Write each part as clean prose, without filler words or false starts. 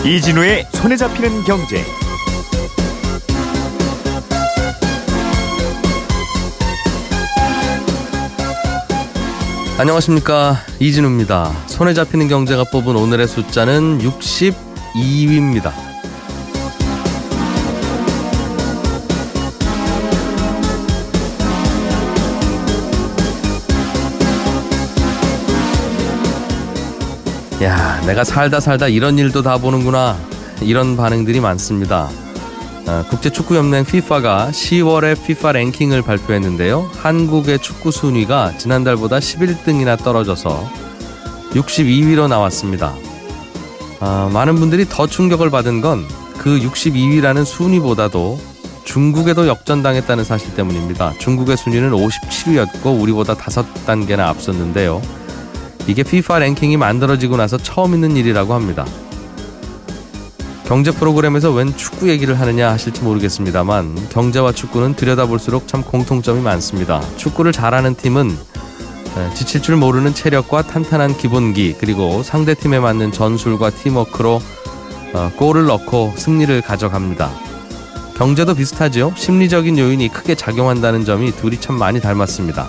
이진우의 손에 잡히는 경제. 안녕하십니까, 이진우입니다. 손에 잡히는 경제가 뽑은 오늘의 숫자는 62위입니다. 야, 내가 살다 이런 일도 다 보는구나, 이런 반응들이 많습니다. 국제축구연맹 FIFA가 10월에 FIFA 랭킹을 발표했는데요. 한국의 축구 순위가 지난달보다 11등이나 떨어져서 62위로 나왔습니다. 많은 분들이 더 충격을 받은 건 그 62위라는 순위보다도 중국에도 역전당했다는 사실 때문입니다. 중국의 순위는 57위였고 우리보다 5단계나 앞섰는데요. 이게 FIFA 랭킹이 만들어지고 나서 처음 있는 일이라고 합니다. 경제 프로그램에서 웬 축구 얘기를 하느냐 하실지 모르겠습니다만 경제와 축구는 들여다볼수록 참 공통점이 많습니다. 축구를 잘하는 팀은 지칠 줄 모르는 체력과 탄탄한 기본기, 그리고 상대팀에 맞는 전술과 팀워크로 골을 넣고 승리를 가져갑니다. 경제도 비슷하죠. 심리적인 요인이 크게 작용한다는 점이 둘이 참 많이 닮았습니다.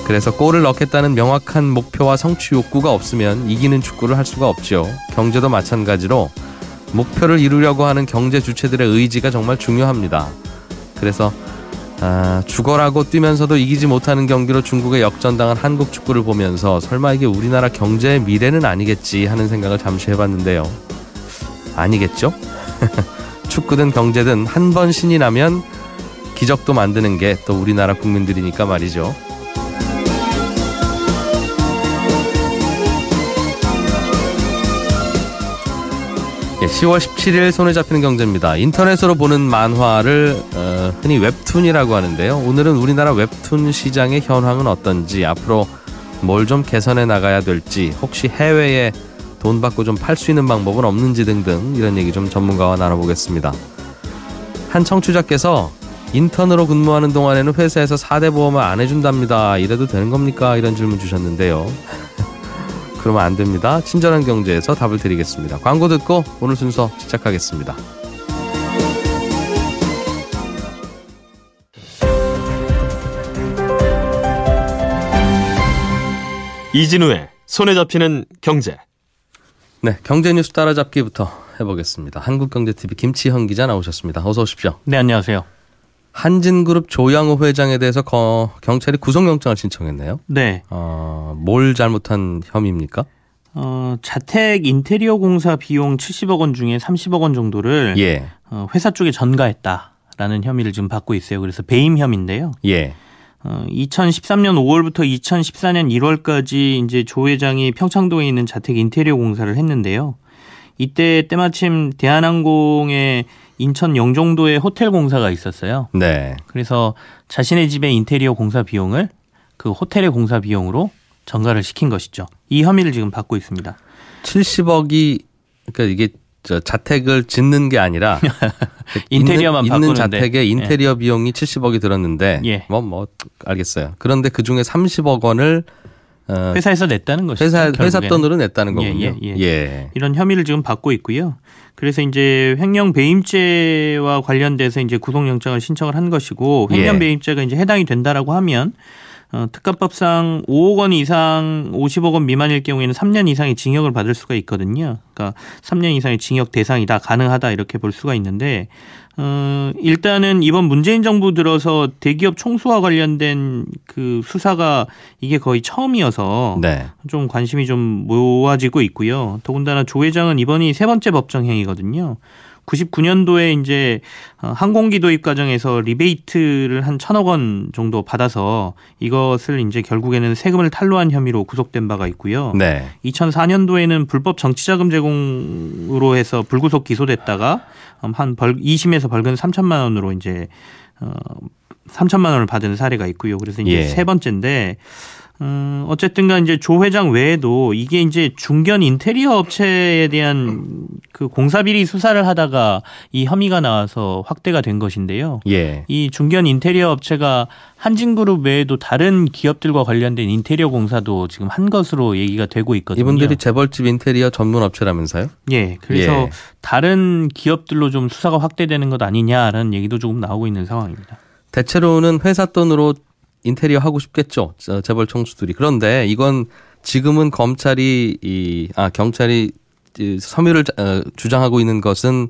그래서 골을 넣겠다는 명확한 목표와 성취 욕구가 없으면 이기는 축구를 할 수가 없죠. 경제도 마찬가지로 목표를 이루려고 하는 경제 주체들의 의지가 정말 중요합니다. 그래서 죽어라고 뛰면서도 이기지 못하는 경기로 중국에 역전당한 한국 축구를 보면서 설마 이게 우리나라 경제의 미래는 아니겠지 하는 생각을 잠시 해봤는데요. 아니겠죠? 축구든 경제든 한 번 신이 나면 기적도 만드는 게 또 우리나라 국민들이니까 말이죠. 10월 17일 손에 잡히는 경제입니다. 인터넷으로 보는 만화를 흔히 웹툰이라고 하는데요. 오늘은 우리나라 웹툰 시장의 현황은 어떤지, 앞으로 뭘 좀 개선해 나가야 될지, 혹시 해외에 돈 받고 좀 팔 수 있는 방법은 없는지 등등 이런 얘기 좀 전문가와 나눠보겠습니다. 한 청취자께서 인턴으로 근무하는 동안에는 회사에서 4대 보험을 안 해준답니다. 이래도 되는 겁니까? 이런 질문 주셨는데요. 그러면 안 됩니다. 친절한 경제에서 답을 드리겠습니다. 광고 듣고 오늘 순서 시작하겠습니다. 이진우의 손에 잡히는 경제. 네, 경제 뉴스 따라잡기부터 해보겠습니다. 한국경제TV 김치현 기자 나오셨습니다. 어서 오십시오. 네, 안녕하세요. 한진그룹 조양호 회장에 대해서 경찰이 구속영장을 신청했네요. 네. 뭘 잘못한 혐의입니까? 자택 인테리어 공사 비용 70억 원 중에 30억 원 정도를 회사 쪽에 전가했다라는 혐의를 지금 받고 있어요. 그래서 배임 혐의인데요. 2013년 5월부터 2014년 1월까지 이제 조 회장이 평창동에 있는 자택 인테리어 공사를 했는데요. 이때 때마침 대한항공의 인천 영종도에 호텔 공사가 있었어요. 네. 그래서 자신의 집의 인테리어 공사 비용을 그 호텔의 공사 비용으로 전가를 시킨 것이죠. 이 혐의를 지금 받고 있습니다. 70억이 그러니까 이게 자택을 짓는 게 아니라 인테리어만 있는 바꾸는데 자택에 인테리어 비용이 70억이 들었는데 뭐 알겠어요. 그런데 그중에 30억 원을 회사에서 냈다는 것이죠. 회사 돈으로 냈다는 거군요. 이런 혐의를 지금 받고 있고요. 그래서 이제 횡령 배임죄와 관련돼서 이제 구속영장을 신청을 한 것이고, 횡령 배임죄가 이제 해당이 된다라고 하면 특가법상 5억 원 이상 50억 원 미만일 경우에는 3년 이상의 징역을 받을 수가 있거든요. 그러니까 3년 이상의 징역 대상이다, 가능하다 이렇게 볼 수가 있는데, 일단은 이번 문재인 정부 들어서 대기업 총수와 관련된 그 수사가 이게 거의 처음이어서 좀 관심이 좀 모아지고 있고요. 더군다나 조 회장은 이번이 세 번째 법정 행위거든요. 99년도에 이제 항공기 도입 과정에서 리베이트를 한 1,000억 원 정도 받아서 이것을 이제 결국에는 세금을 탈루한 혐의로 구속된 바가 있고요. 2004년도에는 불법 정치자금 제공으로 해서 불구속 기소됐다가 한 2심에서 벌금 3천만 원으로 이제 3천만 원을 받은 사례가 있고요. 그래서 이제 세 번째인데 어쨌든간 이제 조 회장 외에도 이게 이제 중견 인테리어 업체에 대한 그 공사비리 수사를 하다가 이 혐의가 나와서 확대가 된 것인데요. 예. 이 중견 인테리어 업체가 한진그룹 외에도 다른 기업들과 관련된 인테리어 공사도 지금 한 것으로 얘기가 되고 있거든요. 이분들이 재벌집 인테리어 전문 업체라면서요? 예. 그래서 예. 다른 기업들로 좀 수사가 확대되는 것 아니냐라는 얘기도 조금 나오고 있는 상황입니다. 대체로는 회사 돈으로 인테리어 하고 싶겠죠. 재벌 총수들이. 그런데 이건 지금은 경찰이 섬유를 주장하고 있는 것은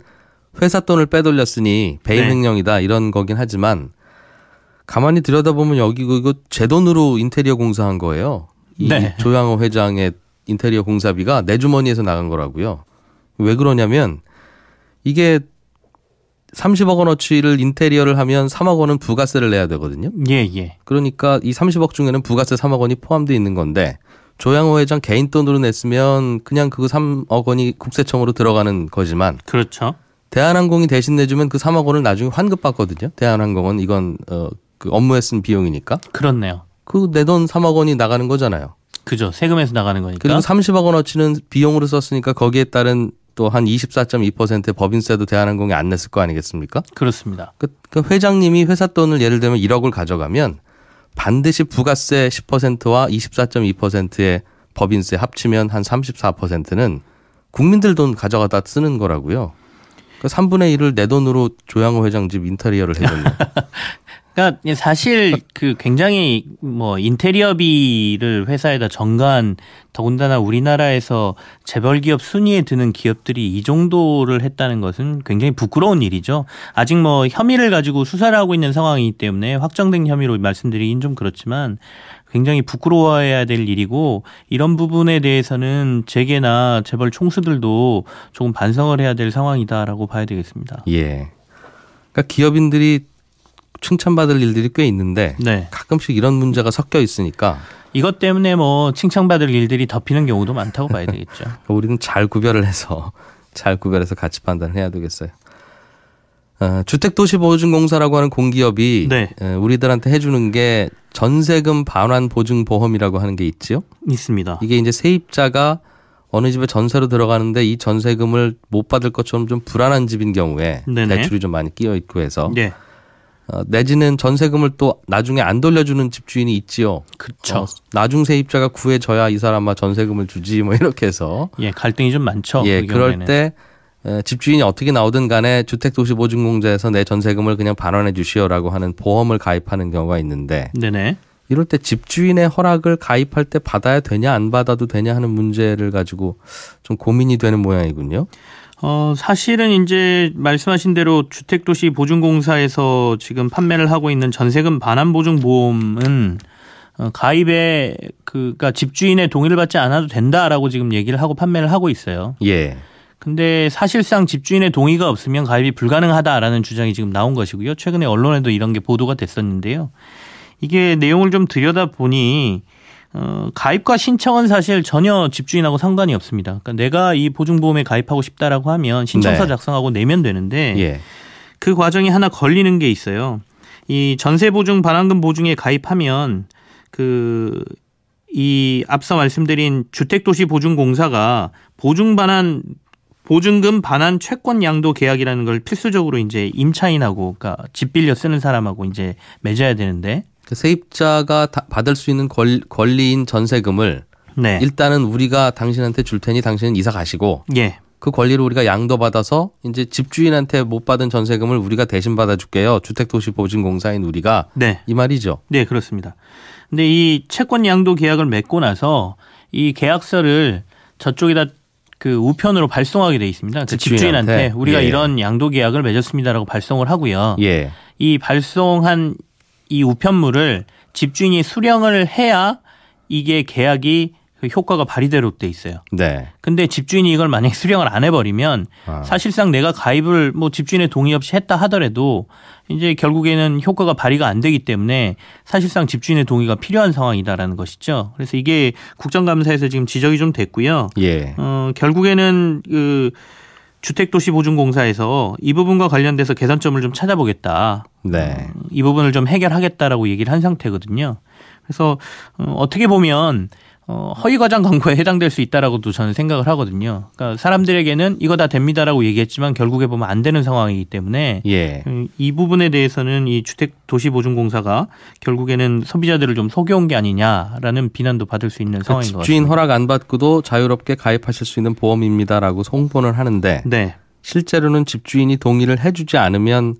회사 돈을 빼돌렸으니 배임 네. 횡령이다 이런 거긴 하지만 가만히 들여다보면 여기 이거 제 돈으로 인테리어 공사한 거예요. 이 네. 조양호 회장의 인테리어 공사비가 내 주머니에서 나간 거라고요. 왜 그러냐면 이게 30억 원어치를 인테리어를 하면 3억 원은 부가세를 내야 되거든요. 예, 예. 그러니까 이 30억 중에는 부가세 3억 원이 포함되어 있는 건데 조양호 회장 개인 돈으로 냈으면 그냥 그 3억 원이 국세청으로 들어가는 거지만 그렇죠. 대한항공이 대신 내주면 그 3억 원을 나중에 환급받거든요. 대한항공은 이건 그 업무에 쓴 비용이니까. 그렇네요. 그 내 돈 3억 원이 나가는 거잖아요. 그죠. 세금에서 나가는 거니까. 그리고 30억 원어치는 비용으로 썼으니까 거기에 따른 또 한 24.2%의 법인세도 대한항공이 안 냈을 거 아니겠습니까? 그렇습니다. 그 회장님이 회사 돈을 예를 들면 1억을 가져가면 반드시 부가세 10%와 24.2%의 법인세 합치면 한 34%는 국민들 돈 가져가다 쓰는 거라고요. 그 3분의 1을 내 돈으로 조양호 회장 집 인테리어를 해줬네. 그러니까 사실 그 굉장히 뭐 인테리어비를 회사에다 전가한 더군다나 우리나라에서 재벌 기업 순위에 드는 기업들이 이 정도를 했다는 것은 굉장히 부끄러운 일이죠. 아직 뭐 혐의를 가지고 수사를 하고 있는 상황이기 때문에 확정된 혐의로 말씀드리긴 좀 그렇지만 굉장히 부끄러워해야 될 일이고 이런 부분에 대해서는 재계나 재벌 총수들도 조금 반성을 해야 될 상황이다라고 봐야 되겠습니다. 예. 그러니까 기업인들이 칭찬받을 일들이 꽤 있는데 네. 가끔씩 이런 문제가 섞여 있으니까 이것 때문에 뭐 칭찬받을 일들이 덮이는 경우도 많다고 봐야 되겠죠. 우리는 잘 구별을 해서 같이 판단을 해야 되겠어요. 주택도시보증공사라고 하는 공기업이 네. 우리들한테 해주는 게 전세금 반환 보증 보험이라고 하는 게 있지요. 있습니다. 이게 이제 세입자가 어느 집에 전세로 들어가는데 이 전세금을 못 받을 것처럼 좀 불안한 집인 경우에 네네. 대출이 좀 많이 끼어 있고 해서 네. 내지는 전세금을 또 나중에 안 돌려주는 집주인이 있지요. 그렇죠. 나중 세입자가 구해져야 이 사람아 전세금을 주지 뭐 이렇게 해서 예, 갈등이 좀 많죠. 예, 그 그럴 경우에는. 때 집주인이 어떻게 나오든 간에 주택도시보증공사에서 내 전세금을 그냥 반환해 주시오라고 하는 보험을 가입하는 경우가 있는데 네네. 이럴 때 집주인의 허락을 가입할 때 받아야 되냐 안 받아도 되냐 하는 문제를 가지고 좀 고민이 되는 모양이군요. 사실은 이제 말씀하신 대로 주택도시보증공사에서 지금 판매를 하고 있는 전세금 반환보증보험은 가입에 그러니까 집주인의 동의를 받지 않아도 된다라고 지금 얘기를 하고 판매를 하고 있어요. 예. 근데 사실상 집주인의 동의가 없으면 가입이 불가능하다라는 주장이 지금 나온 것이고요. 최근에 언론에도 이런 게 보도가 됐었는데요. 이게 내용을 좀 들여다보니 가입과 신청은 사실 전혀 집주인하고 상관이 없습니다. 그러니까 내가 이 보증보험에 가입하고 싶다라고 하면 신청서 네. 작성하고 내면 되는데 예. 그 과정이 하나 걸리는 게 있어요. 이 전세보증 반환금 보증에 가입하면 이 앞서 말씀드린 주택도시보증공사가 보증금 반환 채권 양도 계약이라는 걸 필수적으로 이제 임차인하고 그러니까 집 빌려 쓰는 사람하고 이제 맺어야 되는데 그 세입자가 받을 수 있는 권리인 전세금을 네. 일단은 우리가 당신한테 줄 테니 당신은 이사 가시고 예. 그 권리를 우리가 양도받아서 이제 집주인한테 못 받은 전세금을 우리가 대신 받아줄게요. 주택도시보증공사인 우리가 네. 이 말이죠. 네, 그렇습니다. 근데 이 채권 양도 계약을 맺고 나서 이 계약서를 저쪽에다 그 우편으로 발송하게 돼 있습니다. 그 집주인한테. 집주인한테 우리가 예. 이런 양도 계약을 맺었습니다라고 발송을 하고요. 예. 이 발송한 이 우편물을 집주인이 수령을 해야 이게 계약이 그 효과가 발휘되도록 돼 있어요. 네. 근데 집주인이 이걸 만약에 수령을 안 해버리면 사실상 내가 가입을 뭐 집주인의 동의 없이 했다 하더라도 이제 결국에는 효과가 발휘가 안 되기 때문에 사실상 집주인의 동의가 필요한 상황이다라는 것이죠. 그래서 이게 국정감사에서 지금 지적이 좀 됐고요. 예. 결국에는 그 주택도시보증공사에서 이 부분과 관련돼서 개선점을 좀 찾아보겠다. 네. 이 부분을 좀 해결하겠다라고 얘기를 한 상태거든요. 그래서 어떻게 보면 허위과장 광고에 해당될 수 있다라고도 저는 생각을 하거든요. 그러니까 사람들에게는 이거 다 됩니다라고 얘기했지만 결국에 보면 안 되는 상황이기 때문에 예. 이 부분에 대해서는 이 주택도시보증공사가 결국에는 소비자들을 좀 속여온 게 아니냐라는 비난도 받을 수 있는 상황인 것 같습니다. 집주인 허락 안 받고도 자유롭게 가입하실 수 있는 보험입니다라고 홍보는 하는데 네. 실제로는 집주인이 동의를 해주지 않으면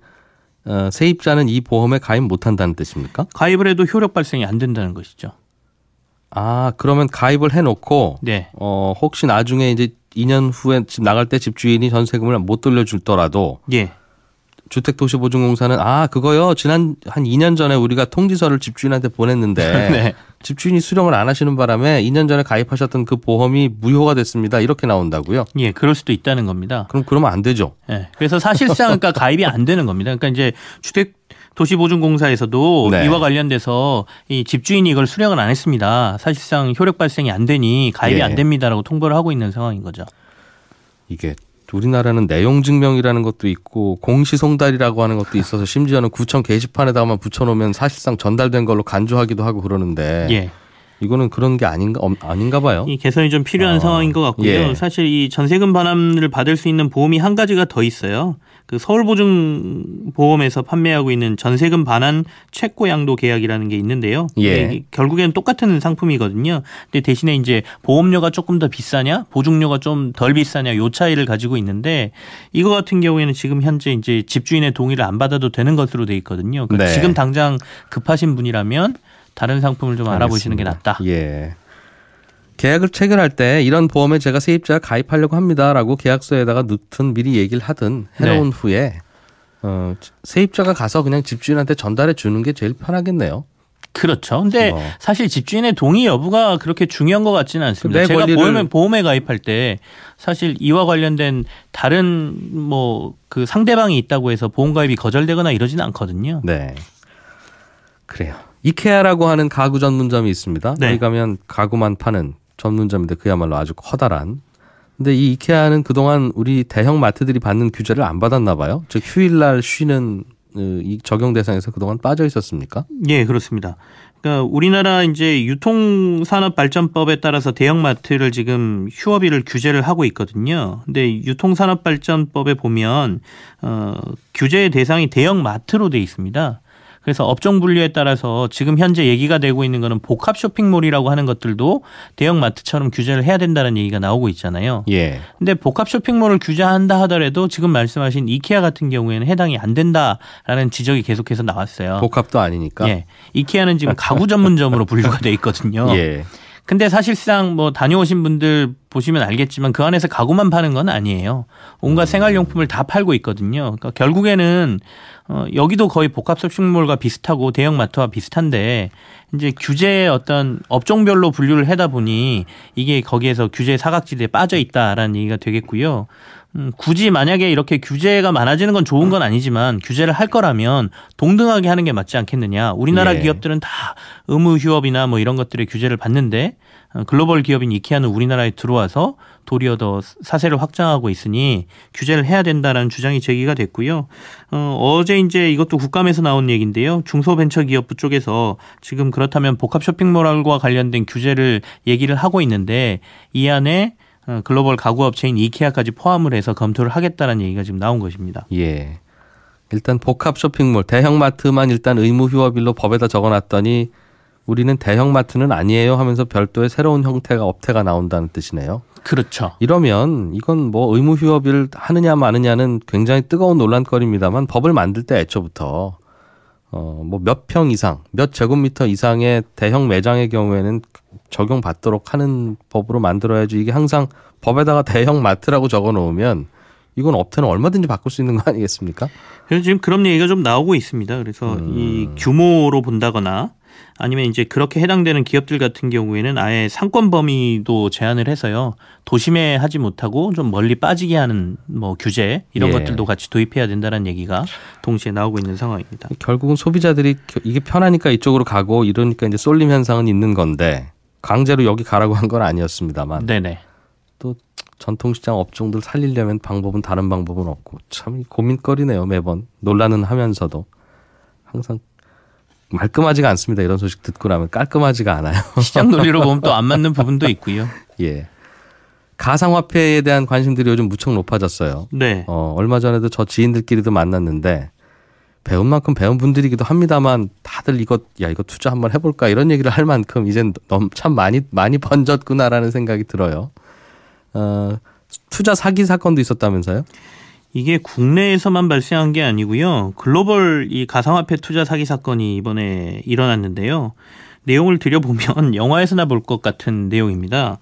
세입자는 이 보험에 가입 못한다는 뜻입니까? 가입을 해도 효력 발생이 안 된다는 것이죠. 아, 그러면 가입을 해놓고 네. 혹시 나중에 이제 2년 후에 집 나갈 때 집주인이 전세금을 못 돌려주더라도 예. 주택도시보증공사는 그거요. 지난 한 2년 전에 우리가 통지서를 집주인한테 보냈는데 네. 집주인이 수령을 안 하시는 바람에 2년 전에 가입하셨던 그 보험이 무효가 됐습니다. 이렇게 나온다고요? 예, 그럴 수도 있다는 겁니다. 그러면 안 되죠. 예. 그래서 사실상 그러니까 가입이 안 되는 겁니다. 그러니까 이제 주택도시보증공사에서도 네. 이와 관련돼서 이 집주인이 이걸 수령을 안 했습니다. 사실상 효력 발생이 안 되니 가입이 예. 안 됩니다라고 통보를 하고 있는 상황인 거죠. 이게 우리나라는 내용증명이라는 것도 있고 공시송달이라고 하는 것도 있어서 심지어는 구청 게시판에다가만 붙여놓으면 사실상 전달된 걸로 간주하기도 하고 그러는데 예. 이거는 그런 게 아닌가 봐요. 이 개선이 좀 필요한 상황인 것 같고요. 예. 사실 이 전세금 반환을 받을 수 있는 보험이 한 가지가 더 있어요. 그 서울보증보험에서 판매하고 있는 전세금 반환 최고 양도 계약이라는 게 있는데요. 예. 이게 결국엔 똑같은 상품이거든요. 근데 대신에 이제 보험료가 조금 더 비싸냐, 보증료가 좀 덜 비싸냐 요 차이를 가지고 있는데 이거 같은 경우에는 지금 현재 이제 집주인의 동의를 안 받아도 되는 것으로 돼 있거든요. 그러니까 네. 지금 당장 급하신 분이라면 다른 상품을 좀 알아보시는 게 낫다. 예. 계약을 체결할 때 이런 보험에 제가 세입자가 가입하려고 합니다라고 계약서에다가 넣든 미리 얘기를 하든 해놓은 후에 세입자가 가서 그냥 집주인한테 전달해 주는 게 제일 편하겠네요. 그렇죠. 근데 사실 집주인의 동의 여부가 그렇게 중요한 것 같지는 않습니다. 내 제가 권리를... 보험에 가입할 때 사실 이와 관련된 다른 그 상대방이 있다고 해서 보험 가입이 거절되거나 이러지는 않거든요. 네. 그래요. 이케아라고 하는 가구 전문점이 있습니다. 네. 여기 가면 가구만 파는 전문점인데 그야말로 아주 커다란. 근데 이 이케아는 그동안 우리 대형 마트들이 받는 규제를 안 받았나 봐요. 즉 휴일날 쉬는 이 적용 대상에서 그동안 빠져 있었습니까? 예, 그렇습니다. 그러니까 우리나라 이제 유통산업발전법에 따라서 대형마트를 지금 휴업일을 규제를 하고 있거든요. 근데 유통산업발전법에 보면 규제의 대상이 대형마트로 돼 있습니다. 그래서 업종 분류에 따라서 지금 현재 얘기가 되고 있는 거는 복합 쇼핑몰이라고 하는 것들도 대형마트처럼 규제를 해야 된다는 얘기가 나오고 있잖아요. 예. 근데 복합 쇼핑몰을 규제한다 하더라도 지금 말씀하신 이케아 같은 경우에는 해당이 안 된다라는 지적이 계속해서 나왔어요. 복합도 아니니까. 예. 이케아는 지금 가구 전문점으로 분류가 돼 있거든요. 예. 근데 사실상 다녀오신 분들 보시면 알겠지만 그 안에서 가구만 파는 건 아니에요. 온갖 생활용품을 다 팔고 있거든요. 그러니까 결국에는 여기도 거의 복합 쇼핑몰과 비슷하고 대형마트와 비슷한데 이제 규제의 어떤 업종별로 분류를 하다 보니 이게 거기에서 규제 사각지대에 빠져 있다라는 얘기가 되겠고요. 굳이 만약에 이렇게 규제가 많아지는 건 좋은 건 아니지만 규제를 할 거라면 동등하게 하는 게 맞지 않겠느냐. 우리나라 예. 기업들은 기업들은 다 의무 휴업이나 이런 것들의 규제를 받는데 글로벌 기업인 이케아는 우리나라에 들어와서 도리어 더 사세를 확장하고 있으니 규제를 해야 된다라는 주장이 제기가 됐고요. 어제 이제 이것도 국감에서 나온 얘기인데요. 중소벤처기업부 쪽에서 지금 그렇다면 복합 쇼핑몰과 관련된 규제를 얘기를 하고 있는데 이 안에 글로벌 가구업체인 이케아까지 포함을 해서 검토를 하겠다는 얘기가 지금 나온 것입니다. 예. 일단 복합 쇼핑몰, 대형마트만 일단 의무 휴업일로 법에다 적어놨더니 우리는 대형마트는 아니에요 하면서 별도의 새로운 형태가 업태가 나온다는 뜻이네요. 그렇죠. 이러면 이건 의무 휴업일 하느냐 마느냐는 굉장히 뜨거운 논란거리입니다만 법을 만들 때 애초부터 몇 평 이상, 몇 제곱미터 이상의 대형 매장의 경우에는 적용받도록 하는 법으로 만들어야지 이게 항상 법에다가 대형 마트라고 적어 놓으면 이건 업태는 얼마든지 바꿀 수 있는 거 아니겠습니까? 그래서 지금 그런 얘기가 좀 나오고 있습니다. 그래서 이 규모로 본다거나 아니면 이제 그렇게 해당되는 기업들 같은 경우에는 아예 상권 범위도 제한을 해서요. 도심에 하지 못하고 좀 멀리 빠지게 하는 규제 이런 예. 것들도 같이 도입해야 된다는 얘기가 동시에 나오고 있는 상황입니다. 결국은 소비자들이 이게 편하니까 이쪽으로 가고 이러니까 이제 쏠림 현상은 있는 건데 강제로 여기 가라고 한 건 아니었습니다만 네네. 또 전통시장 업종들 살리려면 방법은 다른 방법은 없고 참 고민거리네요. 매번 논란은 하면서도 항상 말끔하지가 않습니다. 이런 소식 듣고 나면 깔끔하지가 않아요. 시장 논리로 보면 또 안 맞는 부분도 있고요. 예. 가상화폐에 대한 관심들이 요즘 무척 높아졌어요. 네. 얼마 전에도 저 지인들끼리도 만났는데 배운 만큼 배운 분들이기도 합니다만 다들 이거 투자 한번 해볼까 이런 얘기를 할 만큼 이젠 참 많이 번졌구나라는 생각이 들어요. 투자 사기 사건도 있었다면서요? 이게 국내에서만 발생한 게 아니고요. 글로벌 이 가상화폐 투자 사기 사건이 이번에 일어났는데요. 내용을 들여보면 영화에서나 볼 것 같은 내용입니다.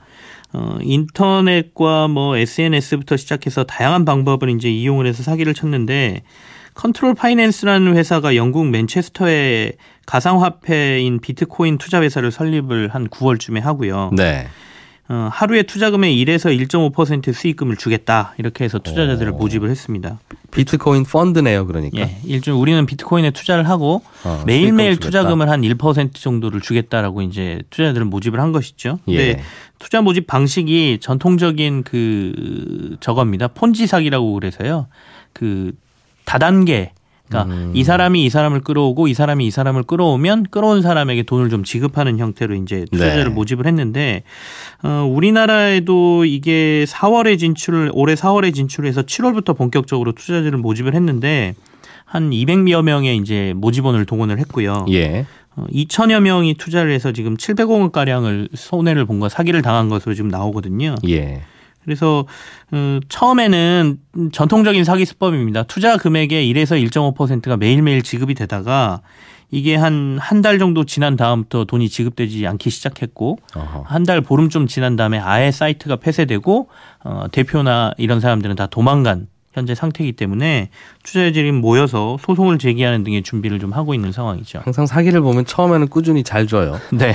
인터넷과 뭐 SNS부터 시작해서 다양한 방법을 이제 이용을 해서 사기를 쳤는데 컨트롤 파이낸스라는 회사가 영국 맨체스터에 가상화폐인 비트코인 투자 회사를 설립을 한 9월쯤에 하고요. 네. 하루에 투자금의 1에서 1.5% 수익금을 주겠다 이렇게 해서 투자자들을 모집을 했습니다. 비트코인 펀드네요, 그러니까. 예, 우리는 비트코인에 투자를 하고 매일매일 투자금을 한 1% 정도를 주겠다라고 이제 투자자들을 모집을 한 것이죠. 예. 근데 투자 모집 방식이 전통적인 저겁니다. 폰지 사기라고 그래서요. 다단계. 그러니까 이 사람이 이 사람을 끌어오고 이 사람이 이 사람을 끌어오면 끌어온 사람에게 돈을 좀 지급하는 형태로 이제 투자자를 모집을 했는데 우리나라에도 이게 올해 4월에 진출해서 7월부터 본격적으로 투자자를 모집을 했는데 한 200여 명의 이제 모집원을 동원을 했고요. 예. 2천여 명이 투자를 해서 지금 700억 원 가량을 손해를 본 거 사기를 당한 것으로 지금 나오거든요. 예. 그래서 처음에는 전통적인 사기 수법입니다. 투자 금액의 1에서 1.5%가 매일매일 지급이 되다가 이게 한 달 정도 지난 다음부터 돈이 지급되지 않기 시작했고 한 달 보름쯤 지난 다음에 아예 사이트가 폐쇄되고 대표나 이런 사람들은 다 도망간 현재 상태이기 때문에 투자자들이 모여서 소송을 제기하는 등의 준비를 좀 하고 있는 상황이죠. 항상 사기를 보면 처음에는 꾸준히 잘 줘요. 네.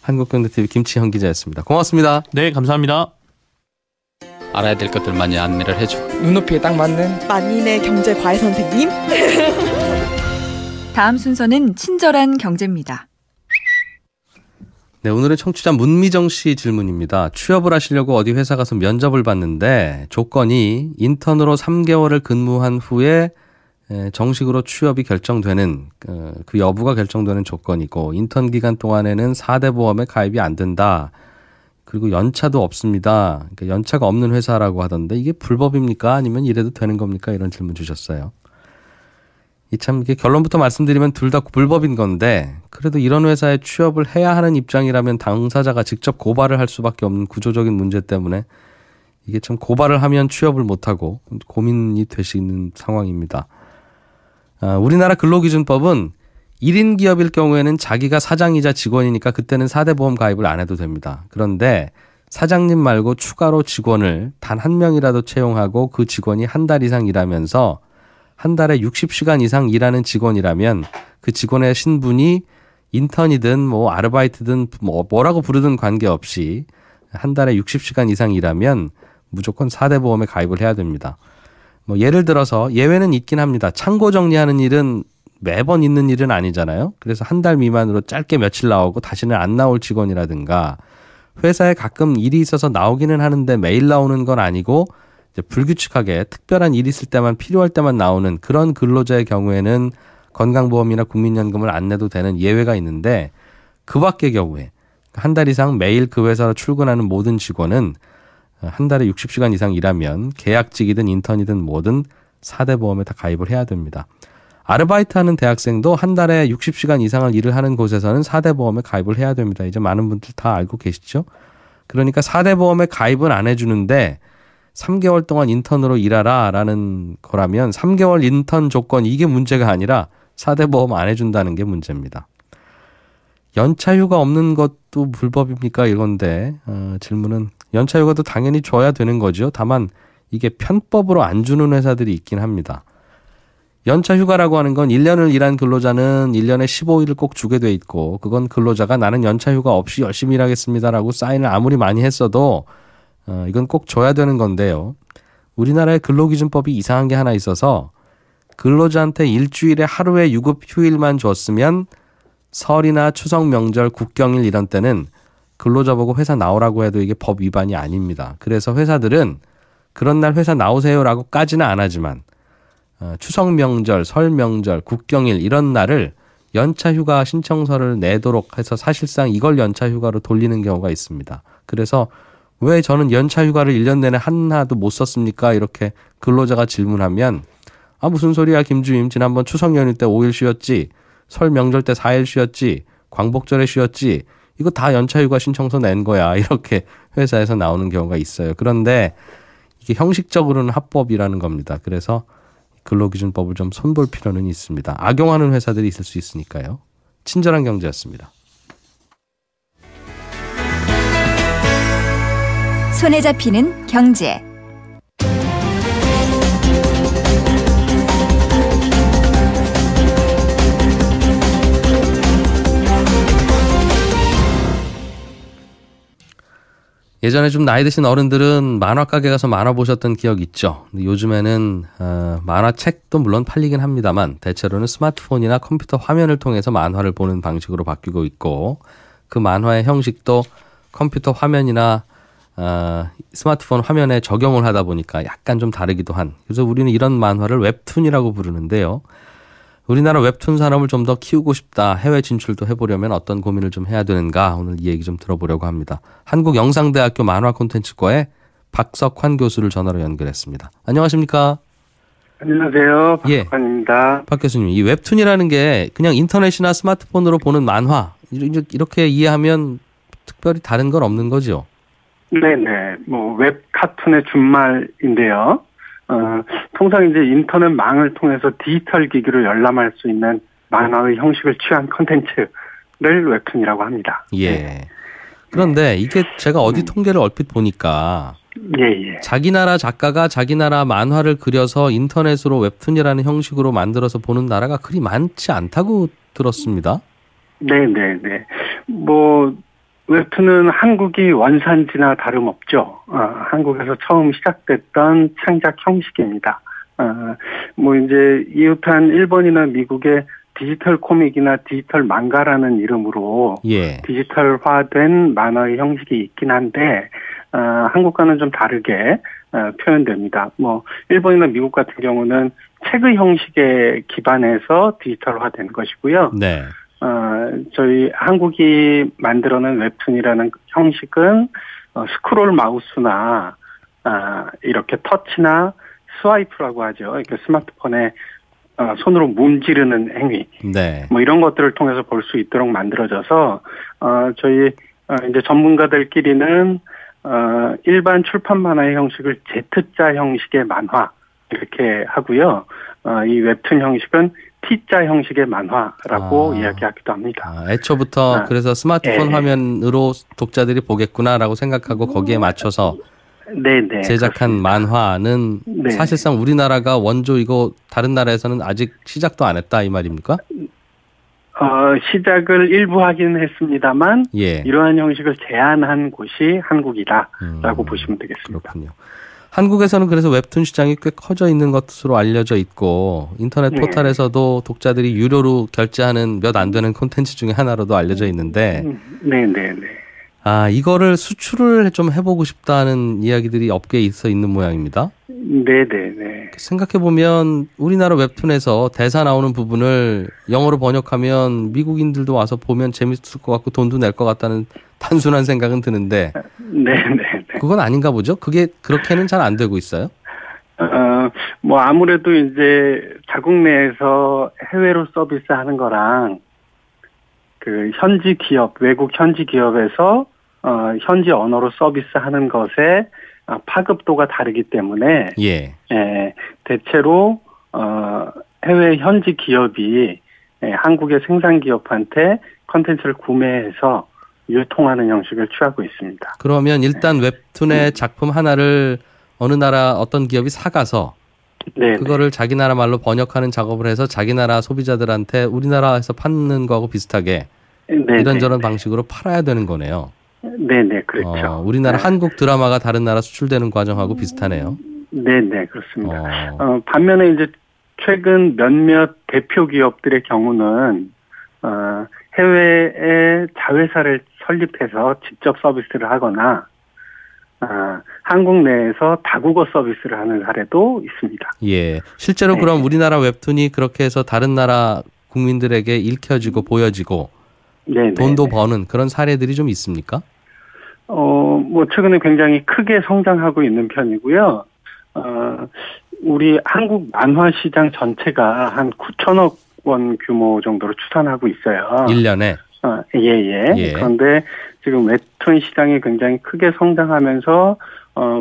한국경제TV 김치현 기자였습니다. 고맙습니다. 네, 감사합니다. 알아야 될 것들 많이 안내를 해주고 눈높이에 딱 맞는 만인의 경제 과외 선생님. 다음 순서는 친절한 경제입니다. 네, 오늘의 청취자 문미정 씨 질문입니다. 취업을 하시려고 어디 회사 가서 면접을 봤는데 조건이 인턴으로 3개월을 근무한 후에 정식으로 취업이 결정되는 그 여부가 결정되는 조건이고 인턴 기간 동안에는 4대 보험에 가입이 안 된다. 그리고 연차도 없습니다. 그러니까 연차가 없는 회사라고 하던데 이게 불법입니까? 아니면 이래도 되는 겁니까? 이런 질문 주셨어요. 이게 결론부터 말씀드리면 둘 다 불법인 건데 그래도 이런 회사에 취업을 해야 하는 입장이라면 당사자가 직접 고발을 할 수밖에 없는 구조적인 문제 때문에 이게 참 고발을 하면 취업을 못하고 고민이 되시는 상황입니다. 우리나라 근로기준법은 1인 기업일 경우에는 자기가 사장이자 직원이니까 그때는 4대 보험 가입을 안 해도 됩니다. 그런데 사장님 말고 추가로 직원을 단 한 명이라도 채용하고 그 직원이 한 달 이상 일하면서 한 달에 60시간 이상 일하는 직원이라면 그 직원의 신분이 인턴이든 뭐 아르바이트든 뭐라고 부르든 관계없이 한 달에 60시간 이상 일하면 무조건 4대 보험에 가입을 해야 됩니다. 뭐 예를 들어서 예외는 있긴 합니다. 창고 정리하는 일은 매번 있는 일은 아니잖아요. 그래서 한 달 미만으로 짧게 며칠 나오고 다시는 안 나올 직원이라든가 회사에 가끔 일이 있어서 나오기는 하는데 매일 나오는 건 아니고 이제 불규칙하게 특별한 일이 있을 때만 필요할 때만 나오는 그런 근로자의 경우에는 건강보험이나 국민연금을 안 내도 되는 예외가 있는데 그 밖의 경우에 한 달 이상 매일 그 회사로 출근하는 모든 직원은 한 달에 60시간 이상 일하면 계약직이든 인턴이든 뭐든 4대 보험에 다 가입을 해야 됩니다. 아르바이트하는 대학생도 한 달에 60시간 이상을 일을 하는 곳에서는 4대 보험에 가입을 해야 됩니다. 이제 많은 분들 다 알고 계시죠? 그러니까 4대 보험에 가입은 안 해주는데 3개월 동안 인턴으로 일하라라는 거라면 3개월 인턴 조건 이게 문제가 아니라 4대 보험 안 해준다는 게 문제입니다. 연차 휴가 없는 것도 불법입니까? 이건데 질문은 연차 휴가도 당연히 줘야 되는 거죠. 다만 이게 편법으로 안 주는 회사들이 있긴 합니다. 연차 휴가라고 하는 건 1년을 일한 근로자는 1년에 15일을 꼭 주게 돼 있고 그건 근로자가 나는 연차 휴가 없이 열심히 일하겠습니다라고 사인을 아무리 많이 했어도 이건 꼭 줘야 되는 건데요. 우리나라의 근로기준법이 이상한 게 하나 있어서 근로자한테 일주일에 하루의 유급 휴일만 줬으면 설이나 추석 명절 국경일 이런 때는 근로자 보고 회사 나오라고 해도 이게 법 위반이 아닙니다. 그래서 회사들은 그런 날 회사 나오세요라고까지는 안 하지만 추석 명절, 설 명절, 국경일 이런 날을 연차 휴가 신청서를 내도록 해서 사실상 이걸 연차 휴가로 돌리는 경우가 있습니다. 그래서 왜 저는 연차 휴가를 1년 내내 하나도 못 썼습니까? 이렇게 근로자가 질문하면 무슨 소리야 김주임, 지난번 추석 연휴 때 5일 쉬었지, 설 명절 때 4일 쉬었지, 광복절에 쉬었지, 이거 다 연차 휴가 신청서 낸 거야, 이렇게 회사에서 나오는 경우가 있어요. 그런데 이게 형식적으로는 합법이라는 겁니다. 그래서 근로기준법을 좀 손볼 필요는 있습니다. 악용하는 회사들이 있을 수 있으니까요. 친절한 경제였습니다. 손에 잡히는 경제. 예전에 좀 나이 드신 어른들은 만화 가게 가서 만화 보셨던 기억 있죠. 근데 요즘에는 만화책도 물론 팔리긴 합니다만 대체로는 스마트폰이나 컴퓨터 화면을 통해서 만화를 보는 방식으로 바뀌고 있고, 그 만화의 형식도 컴퓨터 화면이나 스마트폰 화면에 적용을 하다 보니까 약간 좀 다르기도 한, 그래서 우리는 이런 만화를 웹툰이라고 부르는데요. 우리나라 웹툰 산업을 좀 더 키우고 싶다, 해외 진출도 해보려면 어떤 고민을 좀 해야 되는가, 오늘 이 얘기 좀 들어보려고 합니다. 한국영상대학교 만화 콘텐츠과의 박석환 교수를 전화로 연결했습니다. 안녕하십니까? 안녕하세요. 예. 박석환입니다. 박 교수님, 이 웹툰이라는 게 그냥 인터넷이나 스마트폰으로 보는 만화, 이렇게 이해하면 특별히 다른 건 없는 거죠? 네네. 웹 카툰의 준말인데요. 통상 이제 인터넷망을 통해서 디지털 기기로 열람할 수 있는 만화의 형식을 취한 콘텐츠를 웹툰이라고 합니다. 예. 네. 그런데 이게 제가 어디 통계를 얼핏 보니까 예. 자기 나라 작가가 자기 나라 만화를 그려서 인터넷으로 웹툰이라는 형식으로 만들어서 보는 나라가 그리 많지 않다고 들었습니다. 네네네. 웹툰은 한국이 원산지나 다름없죠. 한국에서 처음 시작됐던 창작 형식입니다. 이제 이웃한 일본이나 미국의 디지털 코믹이나 디지털 망가라는 이름으로 예. 디지털화된 만화의 형식이 있긴 한데, 한국과는 좀 다르게 표현됩니다. 일본이나 미국 같은 경우는 책의 형식에 기반해서 디지털화된 것이고요. 네. 저희 한국이 만들어낸 웹툰이라는 형식은 스크롤 마우스나 이렇게 터치나 스와이프라고 하죠. 이렇게 스마트폰에 손으로 문지르는 행위, 네. 이런 것들을 통해서 볼 수 있도록 만들어져서 저희 이제 전문가들끼리는 일반 출판 만화의 형식을 Z자 형식의 만화 이렇게 하고요. 이 웹툰 형식은 T자 형식의 만화라고 이야기하기도 합니다. 애초부터 그래서 스마트폰 화면으로 독자들이 보겠구나라고 생각하고 거기에 맞춰서 네네, 제작한 그렇습니다. 만화는 사실상 우리나라가 원조 이거 다른 나라에서는 아직 시작도 안 했다 이 말입니까? 시작을 일부 하긴 했습니다만 예. 이러한 형식을 제안한 곳이 한국이다라고 보시면 되겠습니다. 그렇군요. 한국에서는 그래서 웹툰 시장이 꽤 커져 있는 것으로 알려져 있고 인터넷 포털에서도 독자들이 유료로 결제하는 몇 안 되는 콘텐츠 중에 하나로도 알려져 있는데 네네네. 이거를 수출을 좀 해보고 싶다는 이야기들이 업계에 있는 모양입니다. 네네네. 생각해보면 우리나라 웹툰에서 대사 나오는 부분을 영어로 번역하면 미국인들도 와서 보면 재밌을 것 같고 돈도 낼 것 같다는 단순한 생각은 드는데 네네네. 그건 아닌가 보죠? 그게 그렇게는 잘 안 되고 있어요? 아무래도 이제 자국 내에서 해외로 서비스하는 거랑 그 현지 기업, 외국 현지 기업에서 현지 언어로 서비스하는 것에 파급도가 다르기 때문에 예. 대체로 해외 현지 기업이 한국의 생산 기업한테 컨텐츠를 구매해서 유통하는 형식을 취하고 있습니다. 그러면 일단 웹툰의 작품 하나를 어느 나라 어떤 기업이 사가서 그거를 자기 나라 말로 번역하는 작업을 해서 자기 나라 소비자들한테 우리나라에서 파는 거하고 비슷하게 이런저런 방식으로 팔아야 되는 거네요. 네네, 그렇죠. 우리나라 한국 드라마가 다른 나라 수출되는 과정하고 비슷하네요. 네네, 그렇습니다. 반면에 이제 최근 몇몇 대표 기업들의 경우는 해외에 자회사를 설립해서 직접 서비스를 하거나 한국 내에서 다국어 서비스를 하는 사례도 있습니다. 예. 실제로 네. 그럼 우리나라 웹툰이 그렇게 해서 다른 나라 국민들에게 읽혀지고 보여지고 네, 돈도 네. 버는 그런 사례들이 좀 있습니까? 뭐 최근에 굉장히 크게 성장하고 있는 편이고요. 우리 한국 만화 시장 전체가 한 9천억 원 규모 정도로 추산하고 있어요. 1년에. 예. 그런데 지금 웹툰 시장이 굉장히 크게 성장하면서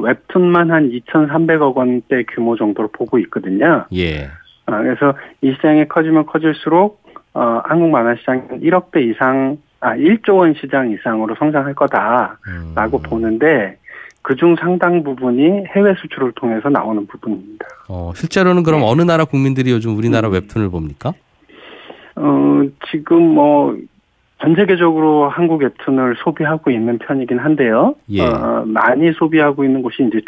웹툰만 한 2,300억 원대 규모 정도로 보고 있거든요. 예. 그래서 이 시장이 커지면 커질수록 한국 만화 시장은 1억 배 이상, 1조 원 시장 이상으로 성장할 거다라고 보는데 그중 상당 부분이 해외 수출을 통해서 나오는 부분입니다. 실제로는 그럼 어느 나라 국민들이 요즘 우리나라 웹툰을 봅니까? 지금 전 세계적으로 한국 웹툰을 소비하고 있는 편이긴 한데요. 예. 많이 소비하고 있는 곳이 이제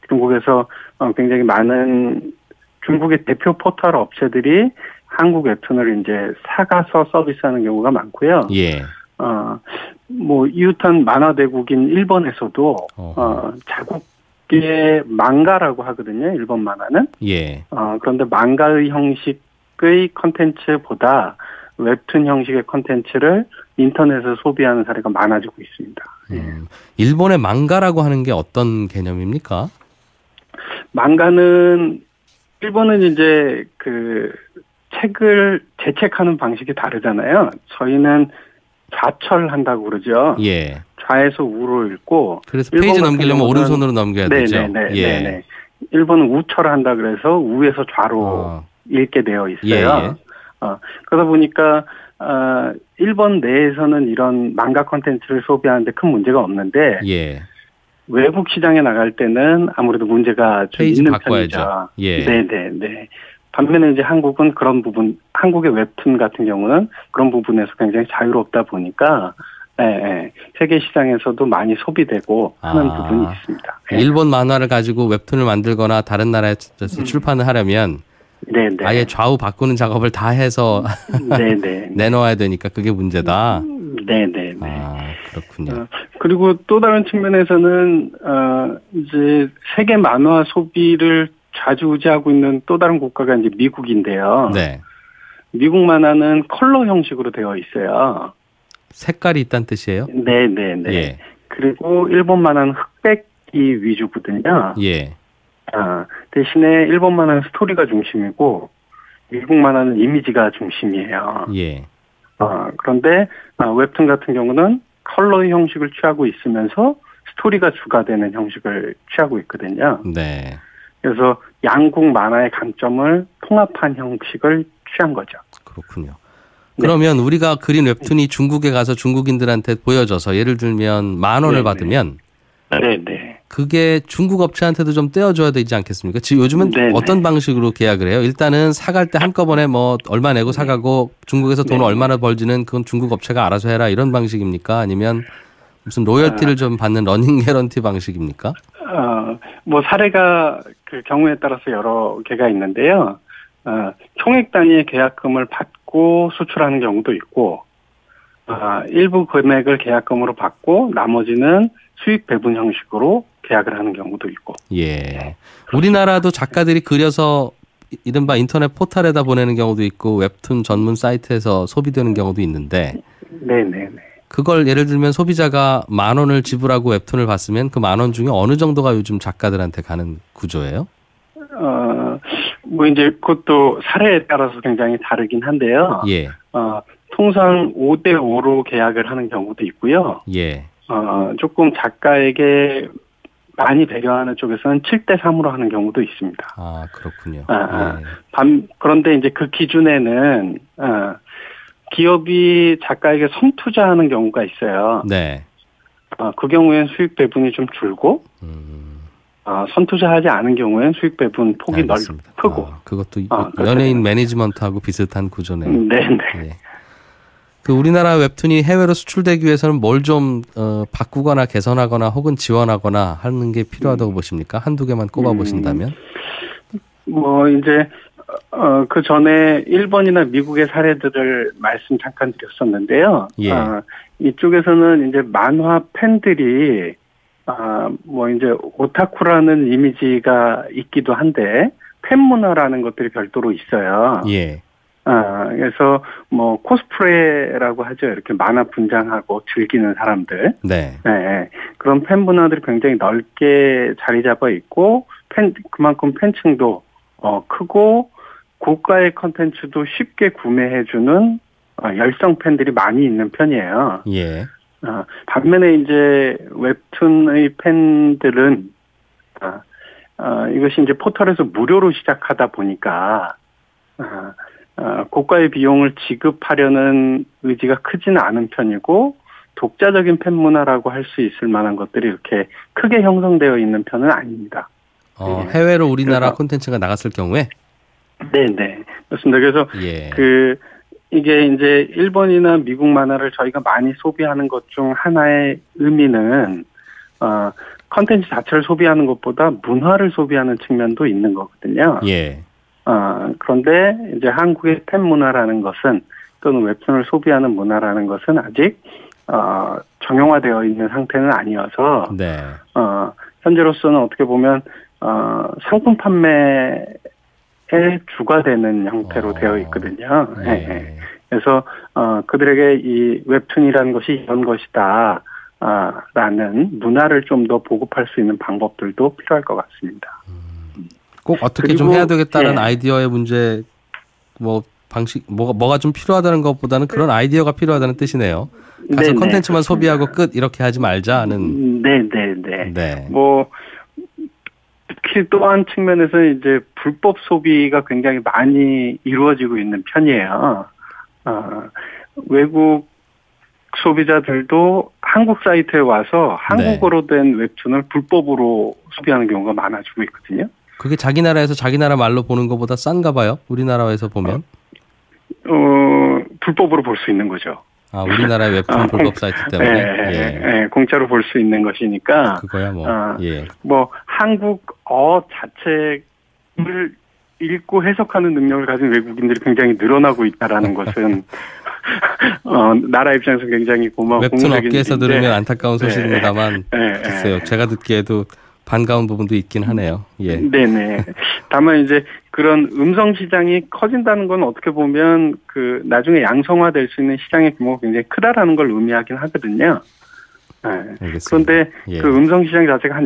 중국에서 굉장히 많은 중국의 대표 포털 업체들이 한국 웹툰을 이제 사가서 서비스하는 경우가 많고요. 예. 이웃한 만화 대국인 일본에서도 자국의 망가라고 하거든요. 일본 만화는. 예. 그런데 망가의 형식의 컨텐츠보다 웹툰 형식의 컨텐츠를 인터넷에서 소비하는 사례가 많아지고 있습니다. 일본의 망가라고 하는 게 어떤 개념입니까? 망가는 일본은 이제 그 책을 재책하는 방식이 다르잖아요. 저희는 좌철한다고 그러죠. 예. 좌에서 우로 읽고. 그래서 페이지 넘기려면 오른손으로 넘겨야 되죠. 네. 일본은 우철한다 그래서 우에서 좌로 읽게 되어 있어요. 그러다 보니까 일본 내에서는 이런 망가 콘텐츠를 소비하는데 큰 문제가 없는데 예. 외국 시장에 나갈 때는 아무래도 문제가 좀 페이지 있는 바꿔야죠. 편이죠. 예. 네. 반면에 이제 한국은 그런 부분, 한국의 웹툰 같은 경우는 그런 부분에서 굉장히 자유롭다 보니까 세계 시장에서도 많이 소비되고 하는 부분이 있습니다. 일본 만화를 가지고 웹툰을 만들거나 다른 나라에서 출판을 하려면 네네. 아예 좌우 바꾸는 작업을 다 해서 내놓아야 되니까 그게 문제다. 네네. 그렇군요. 그리고 또 다른 측면에서는 이제 세계 만화 소비를 좌지우지하고 있는 또 다른 국가가 이제 미국인데요. 네. 미국 만화는 컬러 형식으로 되어 있어요. 색깔이 있다는 뜻이에요? 네. 예. 그리고 일본 만화는 흑백이 위주거든요. 예. 대신에 일본 만화는 스토리가 중심이고 미국 만화는 이미지가 중심이에요. 예. 그런데 웹툰 같은 경우는 컬러의 형식을 취하고 있으면서 스토리가 주가 되는 형식을 취하고 있거든요. 네. 그래서 양국 만화의 강점을 통합한 형식을 취한 거죠. 그렇군요. 그러면 우리가 그린 웹툰이 중국에 가서 중국인들한테 보여져서 예를 들면 10,000원을 받으면 그게 중국 업체한테도 좀 떼어줘야 되지 않겠습니까? 지금 요즘은 어떤 방식으로 계약을 해요? 일단은 사갈 때 한꺼번에 얼마 내고 사가고 중국에서 돈을 얼마나 벌지는 그건 중국 업체가 알아서 해라 이런 방식입니까? 아니면 무슨 로열티를 좀 받는 러닝 개런티 방식입니까? 사례가 그 경우에 따라서 여러 개가 있는데요. 총액 단위의 계약금을 받고 수출하는 경우도 있고, 일부 금액을 계약금으로 받고 나머지는 수익 배분 형식으로 계약을 하는 경우도 있고. 예. 우리나라도 작가들이 그려서 이른바 인터넷 포털에다 보내는 경우도 있고 웹툰 전문 사이트에서 소비되는 경우도 있는데. 네네네. 그걸 예를 들면 소비자가 10,000원을 지불하고 웹툰을 봤으면 그 10,000원 중에 어느 정도가 요즘 작가들한테 가는 구조예요? 이제 그것도 사례에 따라서 굉장히 다르긴 한데요. 예. 통상 5대5로 계약을 하는 경우도 있고요. 예. 조금 작가에게 많이 배려하는 쪽에서는 7대3으로 하는 경우도 있습니다. 그렇군요. 그런데 이제 그 기준에는, 기업이 작가에게 선투자하는 경우가 있어요. 네. 그 경우엔 수익 배분이 좀 줄고, 선투자하지 않은 경우엔 수익 배분 폭이 크고. 그것도 연예인 매니지먼트하고 비슷한 구조네요. 네네. 예. 그 우리나라 웹툰이 해외로 수출되기 위해서는 뭘 좀 바꾸거나 개선하거나 혹은 지원하거나 하는 게 필요하다고 보십니까? 한두 개만 꼽아 보신다면? 이제 그 전에 일본이나 미국의 사례들을 말씀 잠깐 드렸었는데요. 예. 이쪽에서는 이제 만화 팬들이 뭐 이제 오타쿠라는 이미지가 있기도 한데 팬 문화라는 것들이 별도로 있어요. 예. 그래서 뭐 코스프레라고 하죠. 이렇게 만화 분장하고 즐기는 사람들. 네. 네. 그런 팬 문화들이 굉장히 넓게 자리 잡아 있고 그만큼 팬층도 크고 고가의 컨텐츠도 쉽게 구매해주는 열성 팬들이 많이 있는 편이에요. 예. 반면에 이제 웹툰의 팬들은 이것이 이제 포털에서 무료로 시작하다 보니까 고가의 비용을 지급하려는 의지가 크지는 않은 편이고 독자적인 팬 문화라고 할 수 있을 만한 것들이 이렇게 크게 형성되어 있는 편은 아닙니다. 해외로 우리나라 콘텐츠가 나갔을 경우에? 네네. 그렇습니다. 그래서 예. 이게 이제 일본이나 미국 만화를 저희가 많이 소비하는 것 중 하나의 의미는 컨텐츠 자체를 소비하는 것보다 문화를 소비하는 측면도 있는 거거든요. 예. 그런데 이제 한국의 팬 문화라는 것은 또는 웹툰을 소비하는 문화라는 것은 아직 정형화되어 있는 상태는 아니어서 네. 현재로서는 어떻게 보면 상품 판매의 주가 되는 형태로 되어 있거든요. 네. 네. 그래서 그들에게 이 웹툰이라는 것이 이런 것이다 라는 문화를 좀 더 보급할 수 있는 방법들도 필요할 것 같습니다. 꼭 어떻게 그리고, 좀 해야 되겠다는 예. 아이디어의 문제, 뭐 방식, 뭐가 좀 필요하다는 것보다는 그런 아이디어가 필요하다는 뜻이네요. 가서 네네, 콘텐츠만 그렇습니다. 소비하고 끝 이렇게 하지 말자는. 네네네. 네. 뭐 특히 또 한 측면에서 이제 불법 소비가 굉장히 많이 이루어지고 있는 편이에요. 외국 소비자들도 한국 사이트에 와서 한국어로 된 웹툰을 불법으로 소비하는 경우가 많아지고 있거든요. 그게 자기 나라에서 자기 나라 말로 보는 것보다 싼가 봐요. 우리나라에서 보면. 불법으로 볼 수 있는 거죠. 우리나라의 웹툰 불법 사이트 때문에. 예, 공짜로 볼 수 있는 것이니까. 그거야 뭐. 예. 뭐 한국어 자체를 읽고 해석하는 능력을 가진 외국인들이 굉장히 늘어나고 있다라는 것은 나라 입장에서 굉장히 고마운 웹툰 업계에서 들으면 안타까운 소식입니다만 글쎄요. 제가 듣기에도 반가운 부분도 있긴 하네요. 예. 네네. 다만 이제 그런 음성 시장이 커진다는 건 어떻게 보면 그 나중에 양성화될 수 있는 시장의 규모가 굉장히 크다라는 걸 의미하긴 하거든요. 네. 알겠습니다. 그런데 예. 그 음성 시장 자체가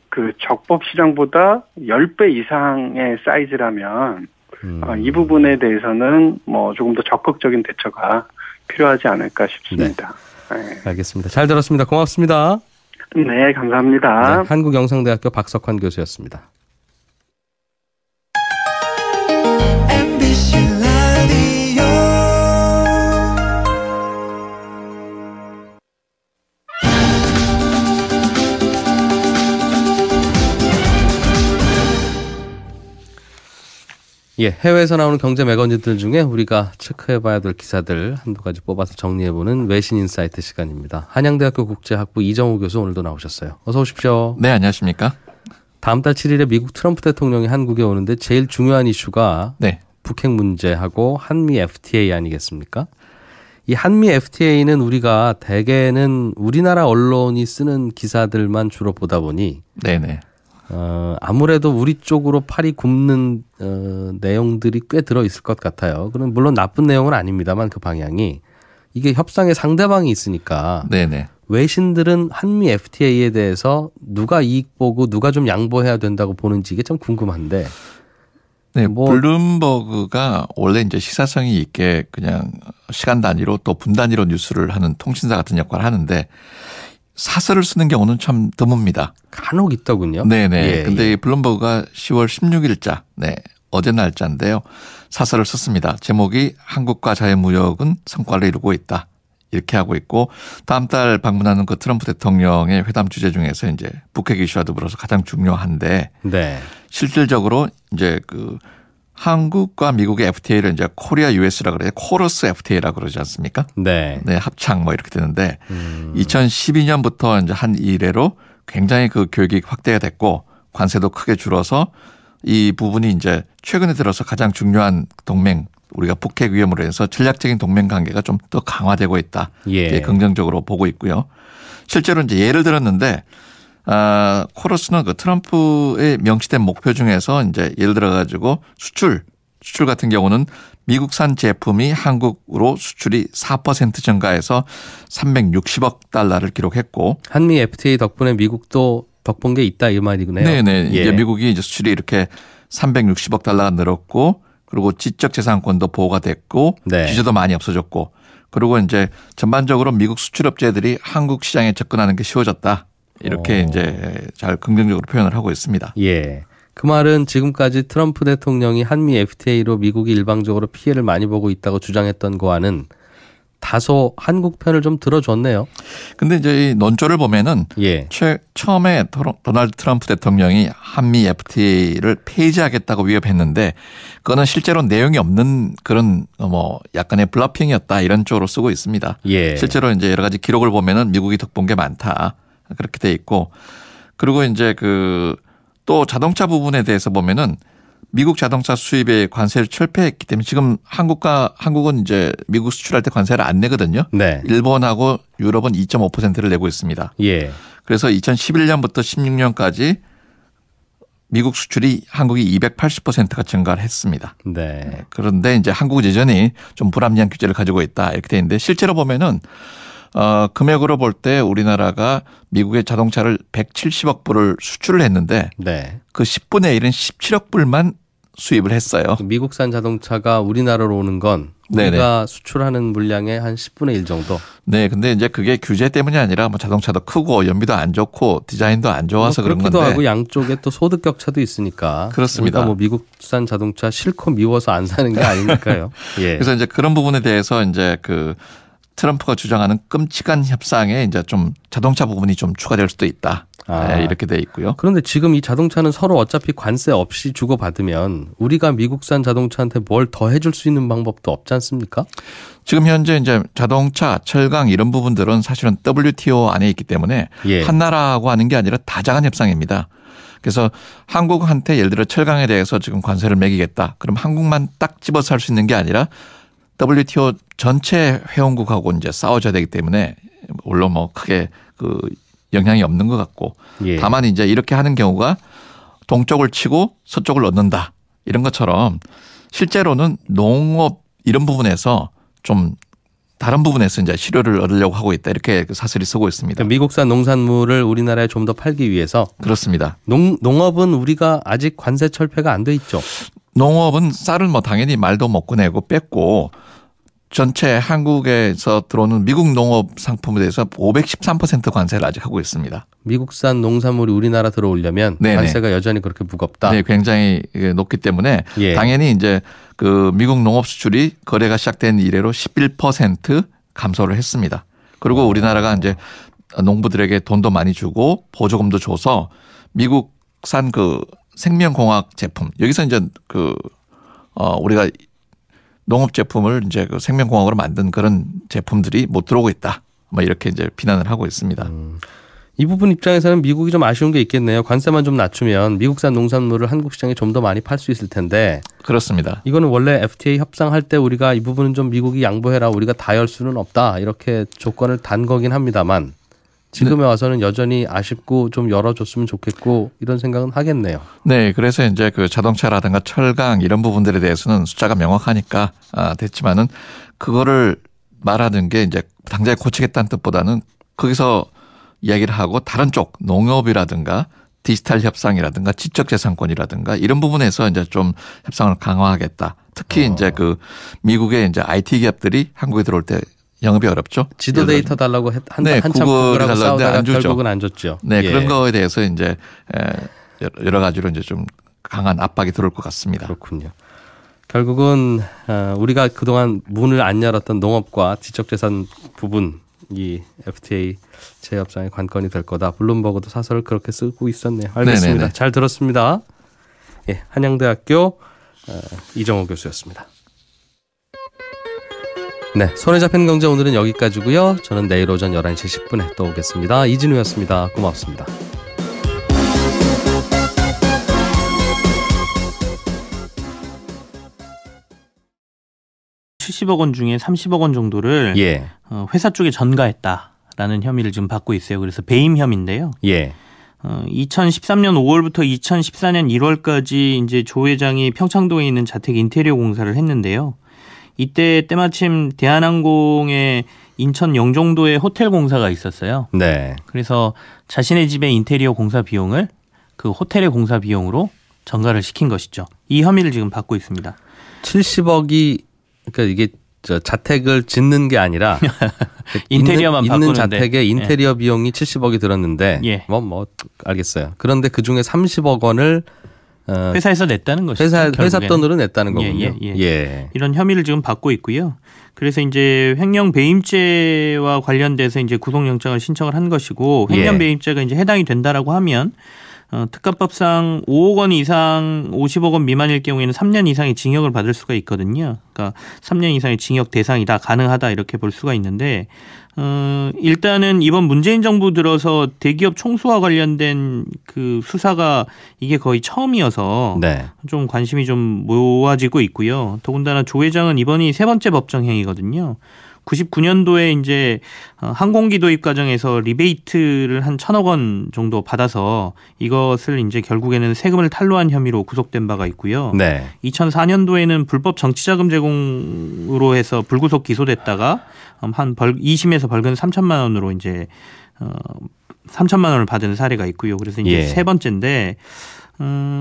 그 적법 시장보다 10배 이상의 사이즈라면 이 부분에 대해서는 뭐 조금 더 적극적인 대처가 필요하지 않을까 싶습니다. 네. 알겠습니다. 잘 들었습니다. 고맙습니다. 네, 감사합니다. 네, 한국영상대학교 박석환 교수였습니다. 예, 해외에서 나오는 경제 매거진들 중에 우리가 체크해봐야 될 기사들 한두 가지 뽑아서 정리해보는 외신 인사이트 시간입니다. 한양대학교 국제학부 이정우 교수 오늘도 나오셨어요. 어서 오십시오. 네, 안녕하십니까. 다음 달 7일에 미국 트럼프 대통령이 한국에 오는데 제일 중요한 이슈가 네. 북핵 문제하고 한미 FTA 아니겠습니까? 이 한미 FTA는 우리가 대개는 우리나라 언론이 쓰는 기사들만 주로 보다 보니 네네. 아무래도 우리 쪽으로 팔이 굽는 내용들이 꽤 들어있을 것 같아요. 그럼 물론 나쁜 내용은 아닙니다만 그 방향이 이게 협상의 상대방이 있으니까 네네. 외신들은 한미 FTA에 대해서 누가 이익 보고 누가 좀 양보해야 된다고 보는지 이게 참 궁금한데. 네, 블룸버그가 원래 이제 시사성이 있게 그냥 시간 단위로 또 분 단위로 뉴스를 하는 통신사 같은 역할을 하는데 사설을 쓰는 경우는 참 드뭅니다. 간혹 있더군요. 네네. 근데 이 블룸버그가 10월 16일자, 네, 어제 날짜인데요. 사설을 썼습니다. 제목이 한국과 자유무역은 성과를 이루고 있다. 이렇게 하고 있고 다음 달 방문하는 그 트럼프 대통령의 회담 주제 중에서 이제 북핵 이슈와 더불어서 가장 중요한데 네. 실질적으로 이제 그 한국과 미국의 FTA를 이제 코리아 US라 그래요. 코러스 FTA라고 그러지 않습니까? 네. 네, 합창 뭐 이렇게 되는데 2012년부터 이제 한 이래로 굉장히 그 교육이 확대가 됐고 관세도 크게 줄어서 이 부분이 이제 최근에 들어서 가장 중요한 동맹 우리가 북핵 위험으로 해서 전략적인 동맹 관계가 좀 더 강화되고 있다. 예. 긍정적으로 보고 있고요. 실제로 이제 예를 들었는데 코러스는 그 트럼프의 명시된 목표 중에서 이제 예를 들어 가지고 수출 같은 경우는 미국산 제품이 한국으로 수출이 4% 증가해서 360억 달러를 기록했고 한미 FTA 덕분에 미국도 덕본 게 있다 이 말이네요. 네네. 예. 이제 미국이 이제 수출이 이렇게 360억 달러가 늘었고 그리고 지적재산권도 보호가 됐고 네. 규제도 많이 없어졌고 그리고 이제 전반적으로 미국 수출업체들이 한국 시장에 접근하는 게 쉬워졌다. 이렇게 이제 잘 긍정적으로 표현을 하고 있습니다. 예. 그 말은 지금까지 트럼프 대통령이 한미 FTA로 미국이 일방적으로 피해를 많이 보고 있다고 주장했던 거와는 다소 한국 편을 좀 들어줬네요. 근데 이제 이 논조를 보면은 예. 처음에 도널드 트럼프 대통령이 한미 FTA를 폐지하겠다고 위협했는데 그거는 실제로 내용이 없는 그런 뭐 약간의 블러핑이었다 이런 쪽으로 쓰고 있습니다. 예. 실제로 이제 여러 가지 기록을 보면은 미국이 덕본 게 많다 그렇게 돼 있고 그리고 이제 그 또 자동차 부분에 대해서 보면은 미국 자동차 수입에 관세를 철폐했기 때문에 지금 한국은 이제 미국 수출할 때 관세를 안 내거든요. 네. 일본하고 유럽은 2.5%를 내고 있습니다. 예. 그래서 2011년부터 16년까지 미국 수출이 한국이 280%가 증가를 했습니다. 네. 그런데 이제 한국은 여전히 좀 불합리한 규제를 가지고 있다 이렇게 돼 있는데 실제로 보면은 금액으로 볼 때 우리나라가 미국의 자동차를 170억 불을 수출을 했는데 네. 그 10분의 1은 17억 불만 수입을 했어요. 미국산 자동차가 우리나라로 오는 건 우리가 수출하는 물량의 한 10분의 1 정도. 네, 근데 이제 그게 규제 때문이 아니라 뭐 자동차도 크고 연비도 안 좋고 디자인도 안 좋아서 그런 건데. 그렇기도 하고 양쪽에 또 소득 격차도 있으니까. 그렇습니다. 우리가 뭐 미국산 자동차 싫고 미워서 안 사는 게 아니니까요. 예. 그래서 이제 그런 부분에 대해서 이제 그 트럼프가 주장하는 끔찍한 협상에 이제 좀 자동차 부분이 좀 추가될 수도 있다. 네, 이렇게 돼 있고요. 그런데 지금 이 자동차는 서로 어차피 관세 없이 주고받으면 우리가 미국산 자동차한테 뭘 더 해줄 수 있는 방법도 없지 않습니까? 지금 현재 이제 자동차, 철강 이런 부분들은 사실은 WTO 안에 있기 때문에 예. 한 나라하고 하는 게 아니라 다자간 협상입니다. 그래서 한국한테 예를 들어 철강에 대해서 지금 관세를 매기겠다. 그럼 한국만 딱 집어서 할 수 있는 게 아니라 WTO 전체 회원국하고 이제 싸워줘야 되기 때문에 물론 뭐 크게 그 영향이 없는 것 같고 예. 다만 이제 이렇게 하는 경우가 동쪽을 치고 서쪽을 얻는다 이런 것처럼 실제로는 농업 이런 부분에서 좀 다른 부분에서 이제 실효를 얻으려고 하고 있다 이렇게 사설이 쓰고 있습니다. 그러니까 미국산 농산물을 우리나라에 좀 더 팔기 위해서 그렇습니다. 농업은 우리가 아직 관세 철폐가 안 돼 있죠. 농업은 쌀은 뭐 당연히 말도 못 꺼내고 뺐고 전체 한국에서 들어오는 미국 농업 상품에 대해서 513% 관세를 아직 하고 있습니다. 미국산 농산물이 우리나라 들어오려면 네네. 관세가 여전히 그렇게 무겁다. 네, 굉장히 높기 때문에 예. 당연히 이제 그 미국 농업 수출이 거래가 시작된 이래로 11% 감소를 했습니다. 그리고 우리나라가 이제 농부들에게 돈도 많이 주고 보조금도 줘서 미국산 그 생명공학 제품 여기서 이제 우리가 농업 제품을 이제 그 생명공학으로 만든 그런 제품들이 못 들어오고 있다. 뭐 이렇게 이제 비난을 하고 있습니다. 이 부분 입장에서는 미국이 좀 아쉬운 게 있겠네요. 관세만 좀 낮추면 미국산 농산물을 한국 시장에 좀 더 많이 팔 수 있을 텐데. 그렇습니다. 이거는 원래 FTA 협상할 때 우리가 이 부분은 좀 미국이 양보해라. 우리가 다 열 수는 없다. 이렇게 조건을 단 거긴 합니다만 지금에 와서는 여전히 아쉽고 좀 열어줬으면 좋겠고 이런 생각은 하겠네요. 네. 그래서 이제 그 자동차라든가 철강 이런 부분들에 대해서는 숫자가 명확하니까 됐지만은 그거를 말하는 게 이제 당장에 고치겠다는 뜻보다는 거기서 이야기를 하고 다른 쪽 농업이라든가 디지털 협상이라든가 지적재산권이라든가 이런 부분에서 이제 좀 협상을 강화하겠다. 특히 이제 그 미국의 이제 IT 기업들이 한국에 들어올 때 영업이 어렵죠. 지도 데이터 달라고 한참 구글이 구글하고 싸우다가 결국은 안 줬죠. 네, 예. 그런 거에 대해서 이제 여러 가지로 이제 좀 강한 압박이 들어올 것 같습니다. 그렇군요. 결국은 우리가 그동안 문을 안 열었던 농업과 지적재산 부분 이 FTA 재협상의 관건이 될 거다. 블룸버그도 사설을 그렇게 쓰고 있었네요. 알겠습니다. 네네네. 잘 들었습니다. 예, 한양대학교 이정호 교수였습니다. 네, 손에 잡힌 경제 오늘은 여기까지고요. 저는 내일 오전 11시 10분에 또 오겠습니다. 이진우였습니다. 고맙습니다. 40억 원 중에 30억 원 정도를 예. 회사 쪽에 전가했다라는 혐의를 지금 받고 있어요. 그래서 배임 혐의인데요. 예. 2013년 5월부터 2014년 1월까지 이제 조 회장이 평창동에 있는 자택 인테리어 공사를 했는데요. 이때 때마침 대한항공의 인천 영종도에 호텔 공사가 있었어요. 네. 그래서 자신의 집의 인테리어 공사 비용을 그 호텔의 공사 비용으로 전가를 시킨 것이죠. 이 혐의를 지금 받고 있습니다. 70억이 그러니까 이게 자택을 짓는 게 아니라 인테리어만 있는 바꾸는데. 자택에 인테리어 비용이 70억이 들었는데 예. 뭐 알겠어요. 그런데 그 중에 30억 원을 회사에서 냈다는 것이죠. 회사 결국에는. 돈으로 냈다는 거군요. 예. 이런 혐의를 지금 받고 있고요. 그래서 이제 횡령 배임죄와 관련돼서 이제 구속영장을 신청을 한 것이고 횡령 배임죄가 이제 해당이 된다라고 하면 특가법상 5억 원 이상 50억 원 미만일 경우에는 3년 이상의 징역을 받을 수가 있거든요. 그러니까 3년 이상의 징역 대상이다, 가능하다 이렇게 볼 수가 있는데 일단은 이번 문재인 정부 들어서 대기업 총수와 관련된 그 수사가 이게 거의 처음이어서 네. 좀 관심이 좀 모아지고 있고요. 더군다나 조 회장은 이번이 세 번째 법정행위거든요. 99년도에 이제 항공기 도입 과정에서 리베이트를 한 1,000억 원 정도 받아서 이것을 이제 결국에는 세금을 탈루한 혐의로 구속된 바가 있고요. 네. 2004년도에는 불법 정치자금 제공으로 해서 불구속 기소됐다가 한 2심에서 벌금 3천만 원으로 이제 3천만 원을 받은 사례가 있고요. 그래서 이제 세 번째인데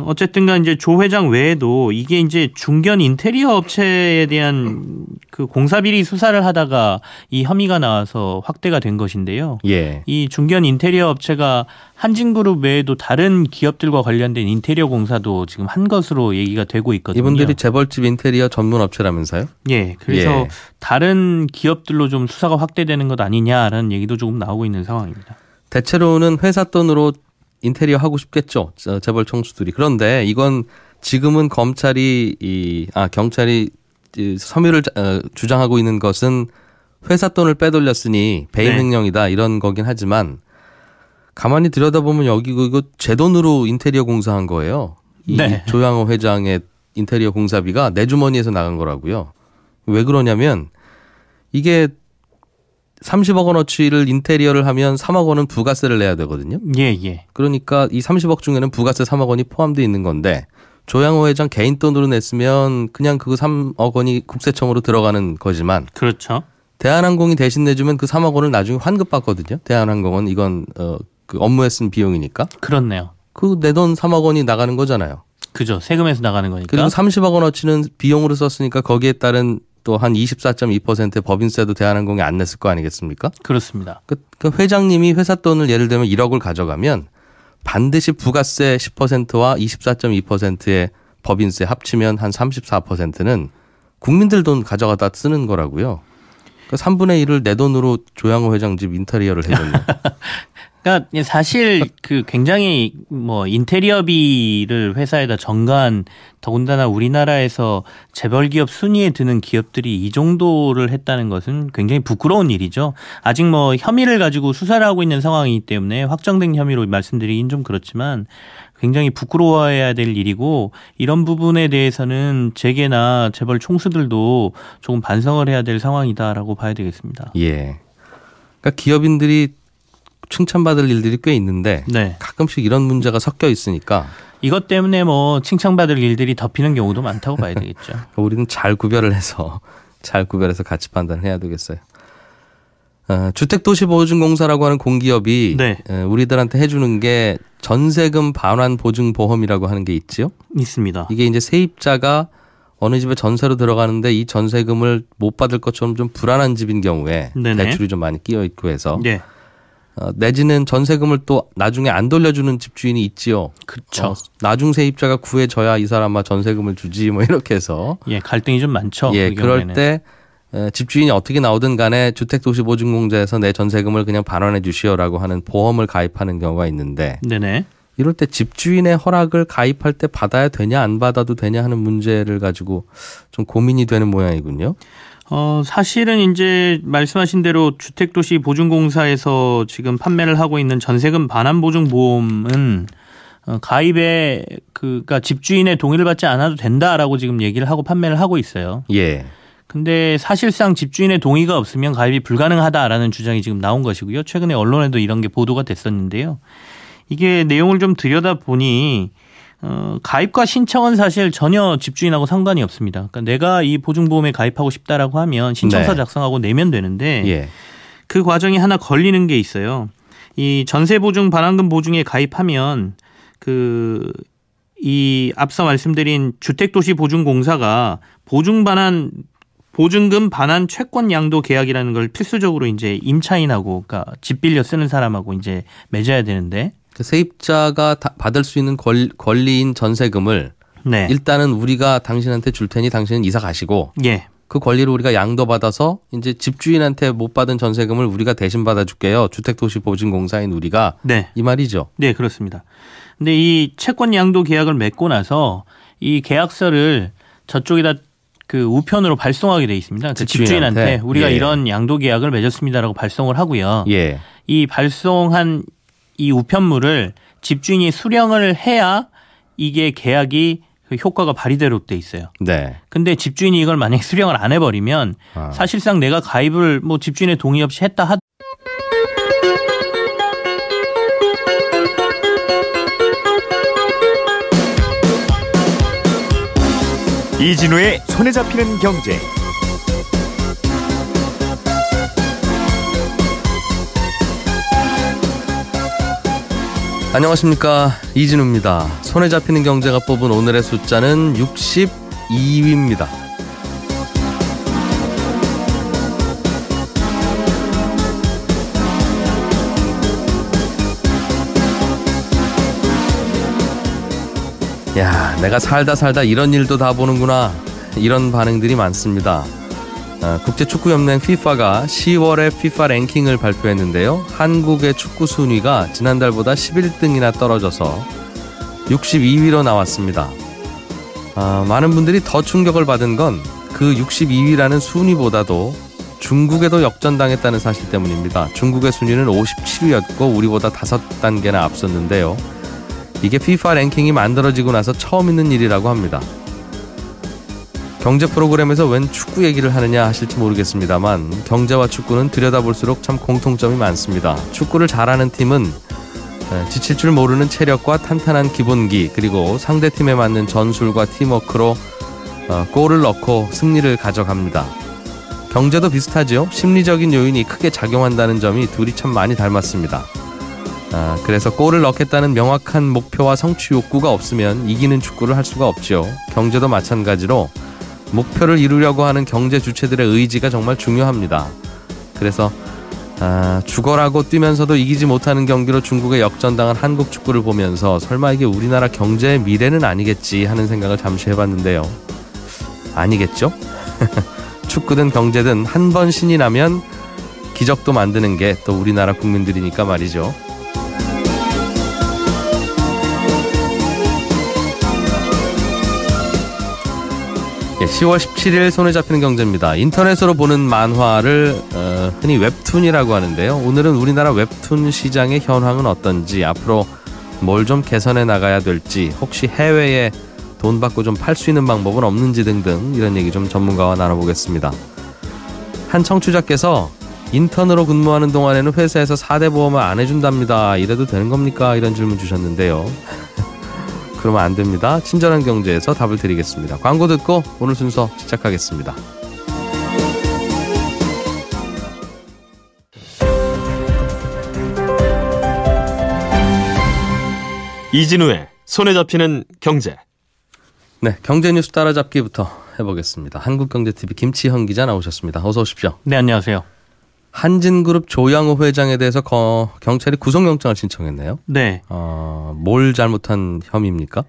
어쨌든 간 이제 조 회장 외에도 이게 이제 중견 인테리어 업체에 대한 그 공사비리 수사를 하다가 이 혐의가 나와서 확대가 된 것인데요. 예. 이 중견 인테리어 업체가 한진그룹 외에도 다른 기업들과 관련된 인테리어 공사도 지금 한 것으로 얘기가 되고 있거든요. 이분들이 재벌집 인테리어 전문 업체라면서요? 예. 그래서 다른 기업들로 좀 수사가 확대되는 것 아니냐라는 얘기도 조금 나오고 있는 상황입니다. 대체로는 회사 돈으로 인테리어 하고 싶겠죠. 재벌 총수들이. 그런데 이건 지금은 경찰이 혐의를 주장하고 있는 것은 회사 돈을 빼돌렸으니 배임 횡령이다 이런 거긴 하지만 가만히 들여다보면 여기 이거 제 돈으로 인테리어 공사한 거예요. 이 조양호 회장의 인테리어 공사비가 내 주머니에서 나간 거라고요. 왜 그러냐면 이게 30억 원어치를 인테리어를 하면 3억 원은 부가세를 내야 되거든요. 예. 그러니까 이 30억 중에는 부가세 3억 원이 포함되어 있는 건데 조양호 회장 개인 돈으로 냈으면 그냥 그 3억 원이 국세청으로 들어가는 거지만 그렇죠. 대한항공이 대신 내주면 그 3억 원을 나중에 환급받거든요. 대한항공은 이건 그 업무에 쓴 비용이니까. 그렇네요. 그 내 돈 3억 원이 나가는 거잖아요. 그죠. 세금에서 나가는 거니까. 그리고 30억 원어치는 비용으로 썼으니까 거기에 따른 또 한 24.2%의 법인세도 대한항공이 안 냈을 거 아니겠습니까? 그렇습니다. 그 회장님이 회사 돈을 예를 들면 1억을 가져가면 반드시 부가세 10%와 24.2%의 법인세 합치면 한 34%는 국민들 돈 가져가다 쓰는 거라고요. 그 3분의 1을 내 돈으로 조양호 회장 집 인테리어를 해줬네. 그러니까 사실 그 굉장히 뭐 인테리어비를 회사에다 전가한 더군다나 우리나라에서 재벌 기업 순위에 드는 기업들이 이 정도를 했다는 것은 굉장히 부끄러운 일이죠. 아직 뭐 혐의를 가지고 수사를 하고 있는 상황이기 때문에 확정된 혐의로 말씀드리긴 좀 그렇지만 굉장히 부끄러워해야 될 일이고 이런 부분에 대해서는 재계나 재벌 총수들도 조금 반성을 해야 될 상황이다라고 봐야 되겠습니다. 예. 그러니까 기업인들이 칭찬받을 일들이 꽤 있는데 가끔씩 이런 문제가 섞여 있으니까 이것 때문에 뭐 칭찬받을 일들이 덮이는 경우도 많다고 봐야 되겠죠. 그러니까 우리는 잘 구별을 해서 가치 판단을 해야 되겠어요. 주택도시보증공사라고 하는 공기업이 우리들한테 해주는 게 전세금 반환 보증보험이라고 하는 게 있죠. 있습니다. 이게 이제 세입자가 어느 집에 전세로 들어가는데 이 전세금을 못 받을 것처럼 좀 불안한 집인 경우에 대출이 좀 많이 끼어 있고 해서 내지는 전세금을 또 나중에 안 돌려주는 집주인이 있지요. 그렇죠. 나중 세입자가 구해져야 이 사람아 전세금을 주지 뭐 이렇게 해서 갈등이 좀 많죠. 그 그럴 때 집주인이 어떻게 나오든 간에 주택도시보증공사에서 내 전세금을 그냥 반환해 주시오라고 하는 보험을 가입하는 경우가 있는데 이럴 때 집주인의 허락을 가입할 때 받아야 되냐 안 받아도 되냐 하는 문제를 가지고 좀 고민이 되는 모양이군요. 사실은 이제 말씀하신 대로 주택도시보증공사에서 지금 판매를 하고 있는 전세금 반환보증보험은 가입에 그러니까 집주인의 동의를 받지 않아도 된다라고 지금 얘기를 하고 판매를 하고 있어요. 예. 근데 사실상 집주인의 동의가 없으면 가입이 불가능하다라는 주장이 지금 나온 것이고요. 최근에 언론에도 이런 게 보도가 됐었는데요. 이게 내용을 좀 들여다보니 가입과 신청은 사실 전혀 집주인하고 상관이 없습니다. 그러니까 내가 이 보증보험에 가입하고 싶다라고 하면 신청서 네. 작성하고 내면 되는데 예. 그 과정이 하나 걸리는 게 있어요. 이 전세보증 반환금 보증에 가입하면 이 앞서 말씀드린 주택도시보증공사가 보증금 반환 채권 양도 계약이라는 걸 필수적으로 이제 임차인하고, 그러니까 집 빌려 쓰는 사람하고 이제 맺어야 되는데, 그 세입자가 받을 수 있는 권리인 전세금을 네. 일단은 우리가 당신한테 줄 테니 당신은 이사 가시고, 예. 그 권리를 우리가 양도받아서 이제 집주인한테 못 받은 전세금을 우리가 대신 받아줄게요. 주택도시보증공사인 우리가. 네. 이 말이죠. 네, 그렇습니다. 근데 이 채권 양도 계약을 맺고 나서 이 계약서를 저쪽에다 그 우편으로 발송하게 돼 있습니다. 그 집주인한테 우리가 예. 이런 양도 계약을 맺었습니다라고 발송을 하고요. 예. 이 발송한 이 우편물을 집주인이 수령을 해야 이게 계약이 그 효과가 발휘되도록 돼 있어요. 네. 근데 집주인이 이걸 만약에 수령을 안 해버리면 사실상 내가 가입을 뭐 집주인의 동의 없이 했다 하더라도 이진우의 손에 잡히는 경제. 안녕하십니까, 이진우입니다. 손에 잡히는 경제가 뽑은 오늘의 숫자는 62위입니다. 야, 내가 살다 이런 일도 다 보는구나, 이런 반응들이 많습니다. 국제축구연맹 FIFA가 10월에 FIFA 랭킹을 발표했는데요. 한국의 축구 순위가 지난달보다 11등이나 떨어져서 62위로 나왔습니다. 많은 분들이 더 충격을 받은 건 그 62위라는 순위보다도 중국에도 역전당했다는 사실 때문입니다. 중국의 순위는 57위였고 우리보다 5단계나 앞섰는데요. 이게 FIFA 랭킹이 만들어지고 나서 처음 있는 일이라고 합니다. 경제 프로그램에서 웬 축구 얘기를 하느냐 하실지 모르겠습니다만 경제와 축구는 들여다볼수록 참 공통점이 많습니다. 축구를 잘하는 팀은 지칠 줄 모르는 체력과 탄탄한 기본기, 그리고 상대팀에 맞는 전술과 팀워크로 골을 넣고 승리를 가져갑니다. 경제도 비슷하죠. 심리적인 요인이 크게 작용한다는 점이 둘이 참 많이 닮았습니다. 그래서 골을 넣겠다는 명확한 목표와 성취 욕구가 없으면 이기는 축구를 할 수가 없죠. 경제도 마찬가지로 목표를 이루려고 하는 경제 주체들의 의지가 정말 중요합니다. 그래서 죽어라고 뛰면서도 이기지 못하는 경기로 중국에 역전당한 한국 축구를 보면서 설마 이게 우리나라 경제의 미래는 아니겠지 하는 생각을 잠시 해봤는데요. 아니겠죠? 축구든 경제든 한 번 신이 나면 기적도 만드는 게 또 우리나라 국민들이니까 말이죠. 10월 17일 손에 잡히는 경제입니다. 인터넷으로 보는 만화를 흔히 웹툰이라고 하는데요. 오늘은 우리나라 웹툰 시장의 현황은 어떤지, 앞으로 뭘 좀 개선해 나가야 될지, 혹시 해외에 돈 받고 좀 팔 수 있는 방법은 없는지 등등 이런 얘기 좀 전문가와 나눠보겠습니다. 한 청취자께서 인턴으로 근무하는 동안에는 회사에서 4대 보험을 안 해준답니다. 이래도 되는 겁니까? 이런 질문 주셨는데요. 그러면 안 됩니다. 친절한 경제에서 답을 드리겠습니다. 광고 듣고 오늘 순서 시작하겠습니다. 이진우의 손에 잡히는 경제. 네, 경제 뉴스 따라잡기부터 해보겠습니다. 한국경제TV 김치현 기자 나오셨습니다. 어서 오십시오. 네, 안녕하세요. 한진그룹 조양호 회장에 대해서 경찰이 구속영장을 신청했네요. 네. 뭘 잘못한 혐의입니까?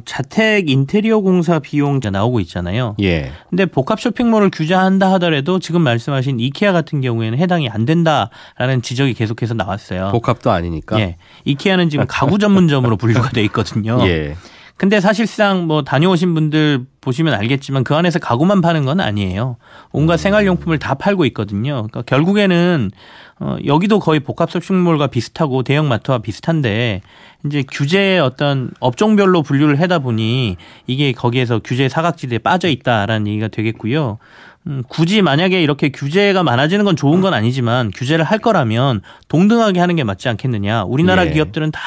자택 인테리어 공사 비용 나오고 있잖아요. 예. 근데 복합 쇼핑몰을 규제한다 하더라도 지금 말씀하신 이케아 같은 경우에는 해당이 안 된다라는 지적이 계속해서 나왔어요. 복합도 아니니까. 예. 이케아는 지금 가구 전문점으로 분류가 돼 있거든요. 예. 근데 사실상 뭐 다녀오신 분들 보시면 알겠지만 그 안에서 가구만 파는 건 아니에요. 온갖 생활용품을 다 팔고 있거든요. 그러니까 결국에는 여기도 거의 복합 쇼핑몰과 비슷하고 대형마트와 비슷한데 이제 규제의 어떤 업종별로 분류를 하다 보니 이게 거기에서 규제 사각지대에 빠져 있다라는 얘기가 되겠고요. 굳이 만약에 이렇게 규제가 많아지는 건 좋은 건 아니지만 규제를 할 거라면 동등하게 하는 게 맞지 않겠느냐. 우리나라 기업들은 다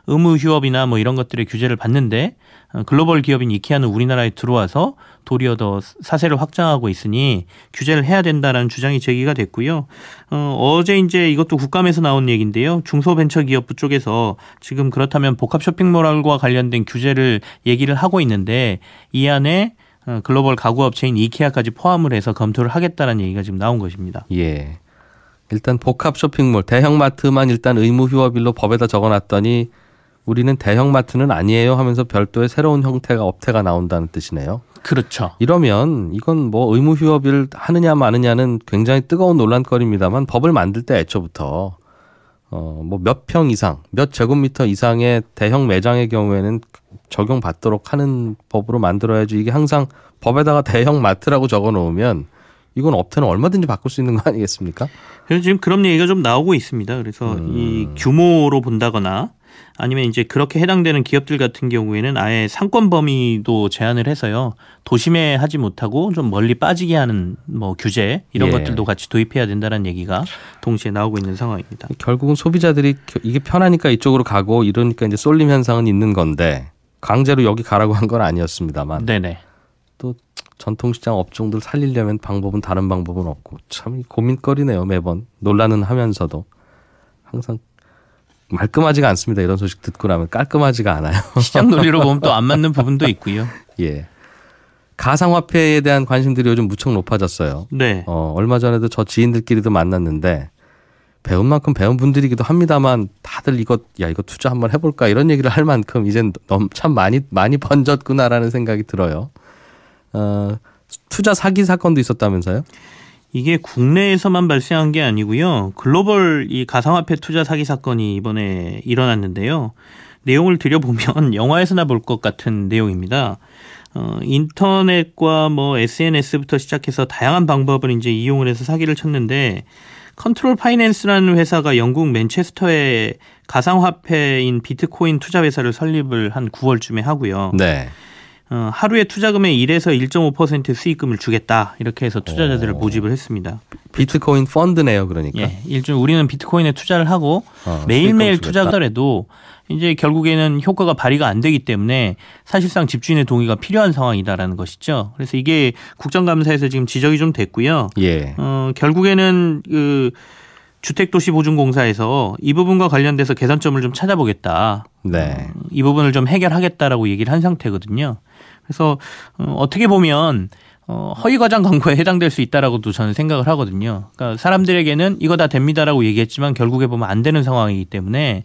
의무 휴업이나 뭐 이런 것들의 규제를 받는데 글로벌 기업인 이케아는 우리나라에 들어와서 도리어 더 사세를 확장하고 있으니 규제를 해야 된다라는 주장이 제기가 됐고요. 어제 이제 이것도 국감에서 나온 얘기인데요. 중소벤처기업부 쪽에서 지금 그렇다면 복합 쇼핑몰과 관련된 규제를 얘기를 하고 있는데 이 안에 글로벌 가구업체인 이케아까지 포함을 해서 검토를 하겠다는 얘기가 지금 나온 것입니다. 예. 일단 복합 쇼핑몰, 대형마트만 일단 의무 휴업일로 법에다 적어놨더니 우리는 대형마트는 아니에요 하면서 별도의 새로운 형태가 업태가 나온다는 뜻이네요. 그렇죠. 이러면 이건 뭐 의무 휴업일 하느냐 마느냐는 굉장히 뜨거운 논란거리입니다만 법을 만들 때 애초부터 뭐 몇 평 이상, 몇 제곱미터 이상의 대형 매장의 경우에는 적용받도록 하는 법으로 만들어야지 이게 항상 법에다가 대형 마트라고 적어 놓으면 이건 업태는 얼마든지 바꿀 수 있는 거 아니겠습니까? 그래서 지금 그런 얘기가 좀 나오고 있습니다. 그래서 이 규모로 본다거나 아니면 이제 그렇게 해당되는 기업들 같은 경우에는 아예 상권 범위도 제한을 해서요. 도심에 하지 못하고 좀 멀리 빠지게 하는 뭐 규제 이런 것들도 같이 도입해야 된다는 얘기가 동시에 나오고 있는 상황입니다. 결국은 소비자들이 이게 편하니까 이쪽으로 가고 이러니까 이제 쏠림 현상은 있는 건데 강제로 여기 가라고 한 건 아니었습니다만. 네네. 또 전통시장 업종들 살리려면 방법은 다른 방법은 없고 참 고민거리네요. 매번 논란은 하면서도 항상 말끔하지가 않습니다. 이런 소식 듣고 나면 깔끔하지가 않아요. 시장 논리로 보면 또 안 맞는 부분도 있고요. 예. 가상화폐에 대한 관심들이 요즘 무척 높아졌어요. 네. 얼마 전에도 저 지인들끼리도 만났는데 배운 만큼 배운 분들이기도 합니다만 다들 이거 투자 한번 해볼까 이런 얘기를 할 만큼 이젠 참 많이 번졌구나라는 생각이 들어요. 투자 사기 사건도 있었다면서요? 이게 국내에서만 발생한 게 아니고요. 글로벌 이 가상화폐 투자 사기 사건이 이번에 일어났는데요. 내용을 들여보면 영화에서나 볼 것 같은 내용입니다. 인터넷과 뭐 SNS부터 시작해서 다양한 방법을 이제 이용을 해서 사기를 쳤는데 컨트롤 파이낸스라는 회사가 영국 맨체스터에 가상화폐인 비트코인 투자 회사를 설립을 한 9월쯤에 하고요. 네. 하루에 투자금의 1에서 1.5% 수익금을 주겠다. 이렇게 해서 투자자들을 모집을 했습니다. 비트코인 펀드네요, 그러니까. 예, 우리는 비트코인에 투자를 하고 매일매일 투자하더라도 이제 결국에는 효과가 발휘가 안 되기 때문에 사실상 집주인의 동의가 필요한 상황이다라는 것이죠. 그래서 이게 국정감사에서 지금 지적이 좀 됐고요. 예. 결국에는 그 주택도시보증공사에서 이 부분과 관련돼서 개선점을 좀 찾아보겠다. 네. 이 부분을 좀 해결하겠다라고 얘기를 한 상태거든요. 그래서 어떻게 보면 허위과장 광고에 해당될 수 있다라고도 저는 생각을 하거든요. 그러니까 사람들에게는 이거 다 됩니다라고 얘기했지만 결국에 보면 안 되는 상황이기 때문에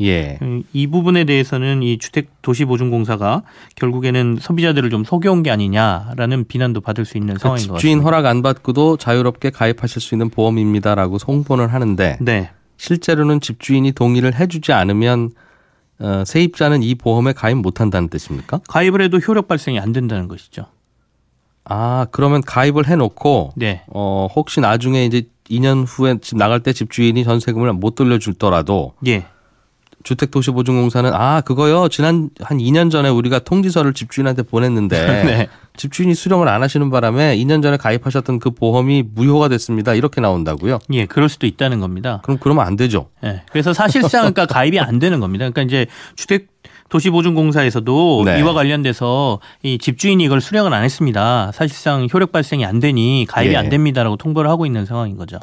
이 부분에 대해서는 이 주택도시보증공사가 결국에는 소비자들을 좀 속여온 게 아니냐라는 비난도 받을 수 있는 상황인 것 같습니다. 집주인 허락 안 받고도 자유롭게 가입하실 수 있는 보험입니다라고 홍보는 하는데 네. 실제로는 집주인이 동의를 해주지 않으면 세입자는 이 보험에 가입 못한다는 뜻입니까? 가입을 해도 효력 발생이 안 된다는 것이죠. 아, 그러면 가입을 해놓고 네. 혹시 나중에 이제 2년 후에 집 나갈 때 집주인이 전세금을 못 돌려주더라도 예. 주택도시보증공사는 그거요. 지난 한 2년 전에 우리가 통지서를 집주인한테 보냈는데 네. 집주인이 수령을 안 하시는 바람에 2년 전에 가입하셨던 그 보험이 무효가 됐습니다. 이렇게 나온다고요? 예, 그럴 수도 있다는 겁니다. 그러면 안 되죠. 예. 그래서 사실상 그러니까 가입이 안 되는 겁니다. 그러니까 이제 주택도시보증공사에서도 네. 이와 관련돼서 이 집주인이 이걸 수령을 안 했습니다. 사실상 효력 발생이 안 되니 가입이 안 됩니다라고 통보를 하고 있는 상황인 거죠.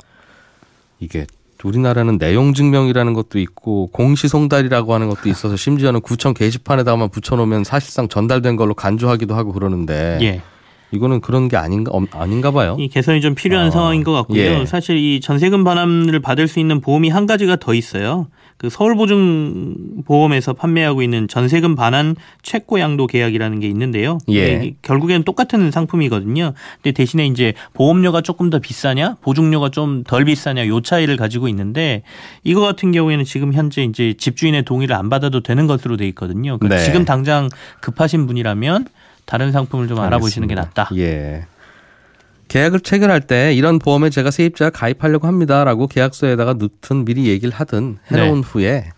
이게 우리나라는 내용 증명이라는 것도 있고 공시송달이라고 하는 것도 있어서 심지어는 구청 게시판에다만 붙여놓으면 사실상 전달된 걸로 간주하기도 하고 그러는데 이거는 그런 게 아닌가 봐요. 이 개선이 좀 필요한 상황인 것 같고요. 예. 사실 이 전세금 반환을 받을 수 있는 보험이 한 가지가 더 있어요. 그 서울보증보험에서 판매하고 있는 전세금 반환 최고 양도 계약이라는 게 있는데요. 예. 결국에는 똑같은 상품이거든요. 근데 대신에 이제 보험료가 조금 더 비싸냐, 보증료가 좀 덜 비싸냐, 요 차이를 가지고 있는데 이거 같은 경우에는 지금 현재 이제 집주인의 동의를 안 받아도 되는 것으로 돼 있거든요. 그러니까 네. 지금 당장 급하신 분이라면 다른 상품을 좀 알아보시는 게 낫다. 예. 계약을 체결할 때 이런 보험에 제가 세입자 가입하려고 합니다라고 계약서에다가 넣든 미리 얘기를 하든 해놓은 후에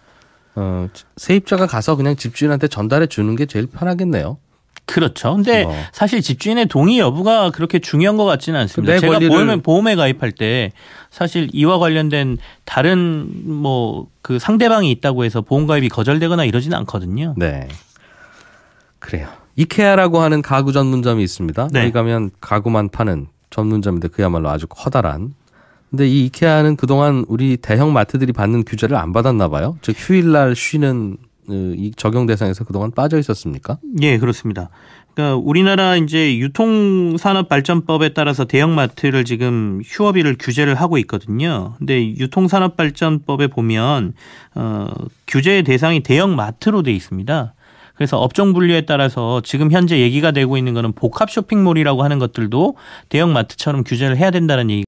세입자가 가서 그냥 집주인한테 전달해 주는 게 제일 편하겠네요. 그렇죠. 근데 사실 집주인의 동의 여부가 그렇게 중요한 것 같지는 않습니다. 제가 보험에 가입할 때 사실 이와 관련된 다른 뭐 그 상대방이 있다고 해서 보험 가입이 거절되거나 이러지는 않거든요. 네. 그래요. 이케아라고 하는 가구 전문점이 있습니다. 네. 거기 가면 가구만 파는 전문점인데 그야말로 아주 커다란. 근데 이 이케아는 그동안 우리 대형 마트들이 받는 규제를 안 받았나 봐요. 즉 휴일날 쉬는 이 적용 대상에서 그동안 빠져 있었습니까? 예, 그렇습니다. 그러니까 우리나라 이제 유통산업발전법에 따라서 대형마트를 지금 휴업일을 규제를 하고 있거든요. 근데 유통산업발전법에 보면 규제의 대상이 대형마트로 돼 있습니다. 그래서 업종 분류에 따라서 지금 현재 얘기가 되고 있는 거는 복합 쇼핑몰이라고 하는 것들도 대형마트처럼 규제를 해야 된다는 얘기.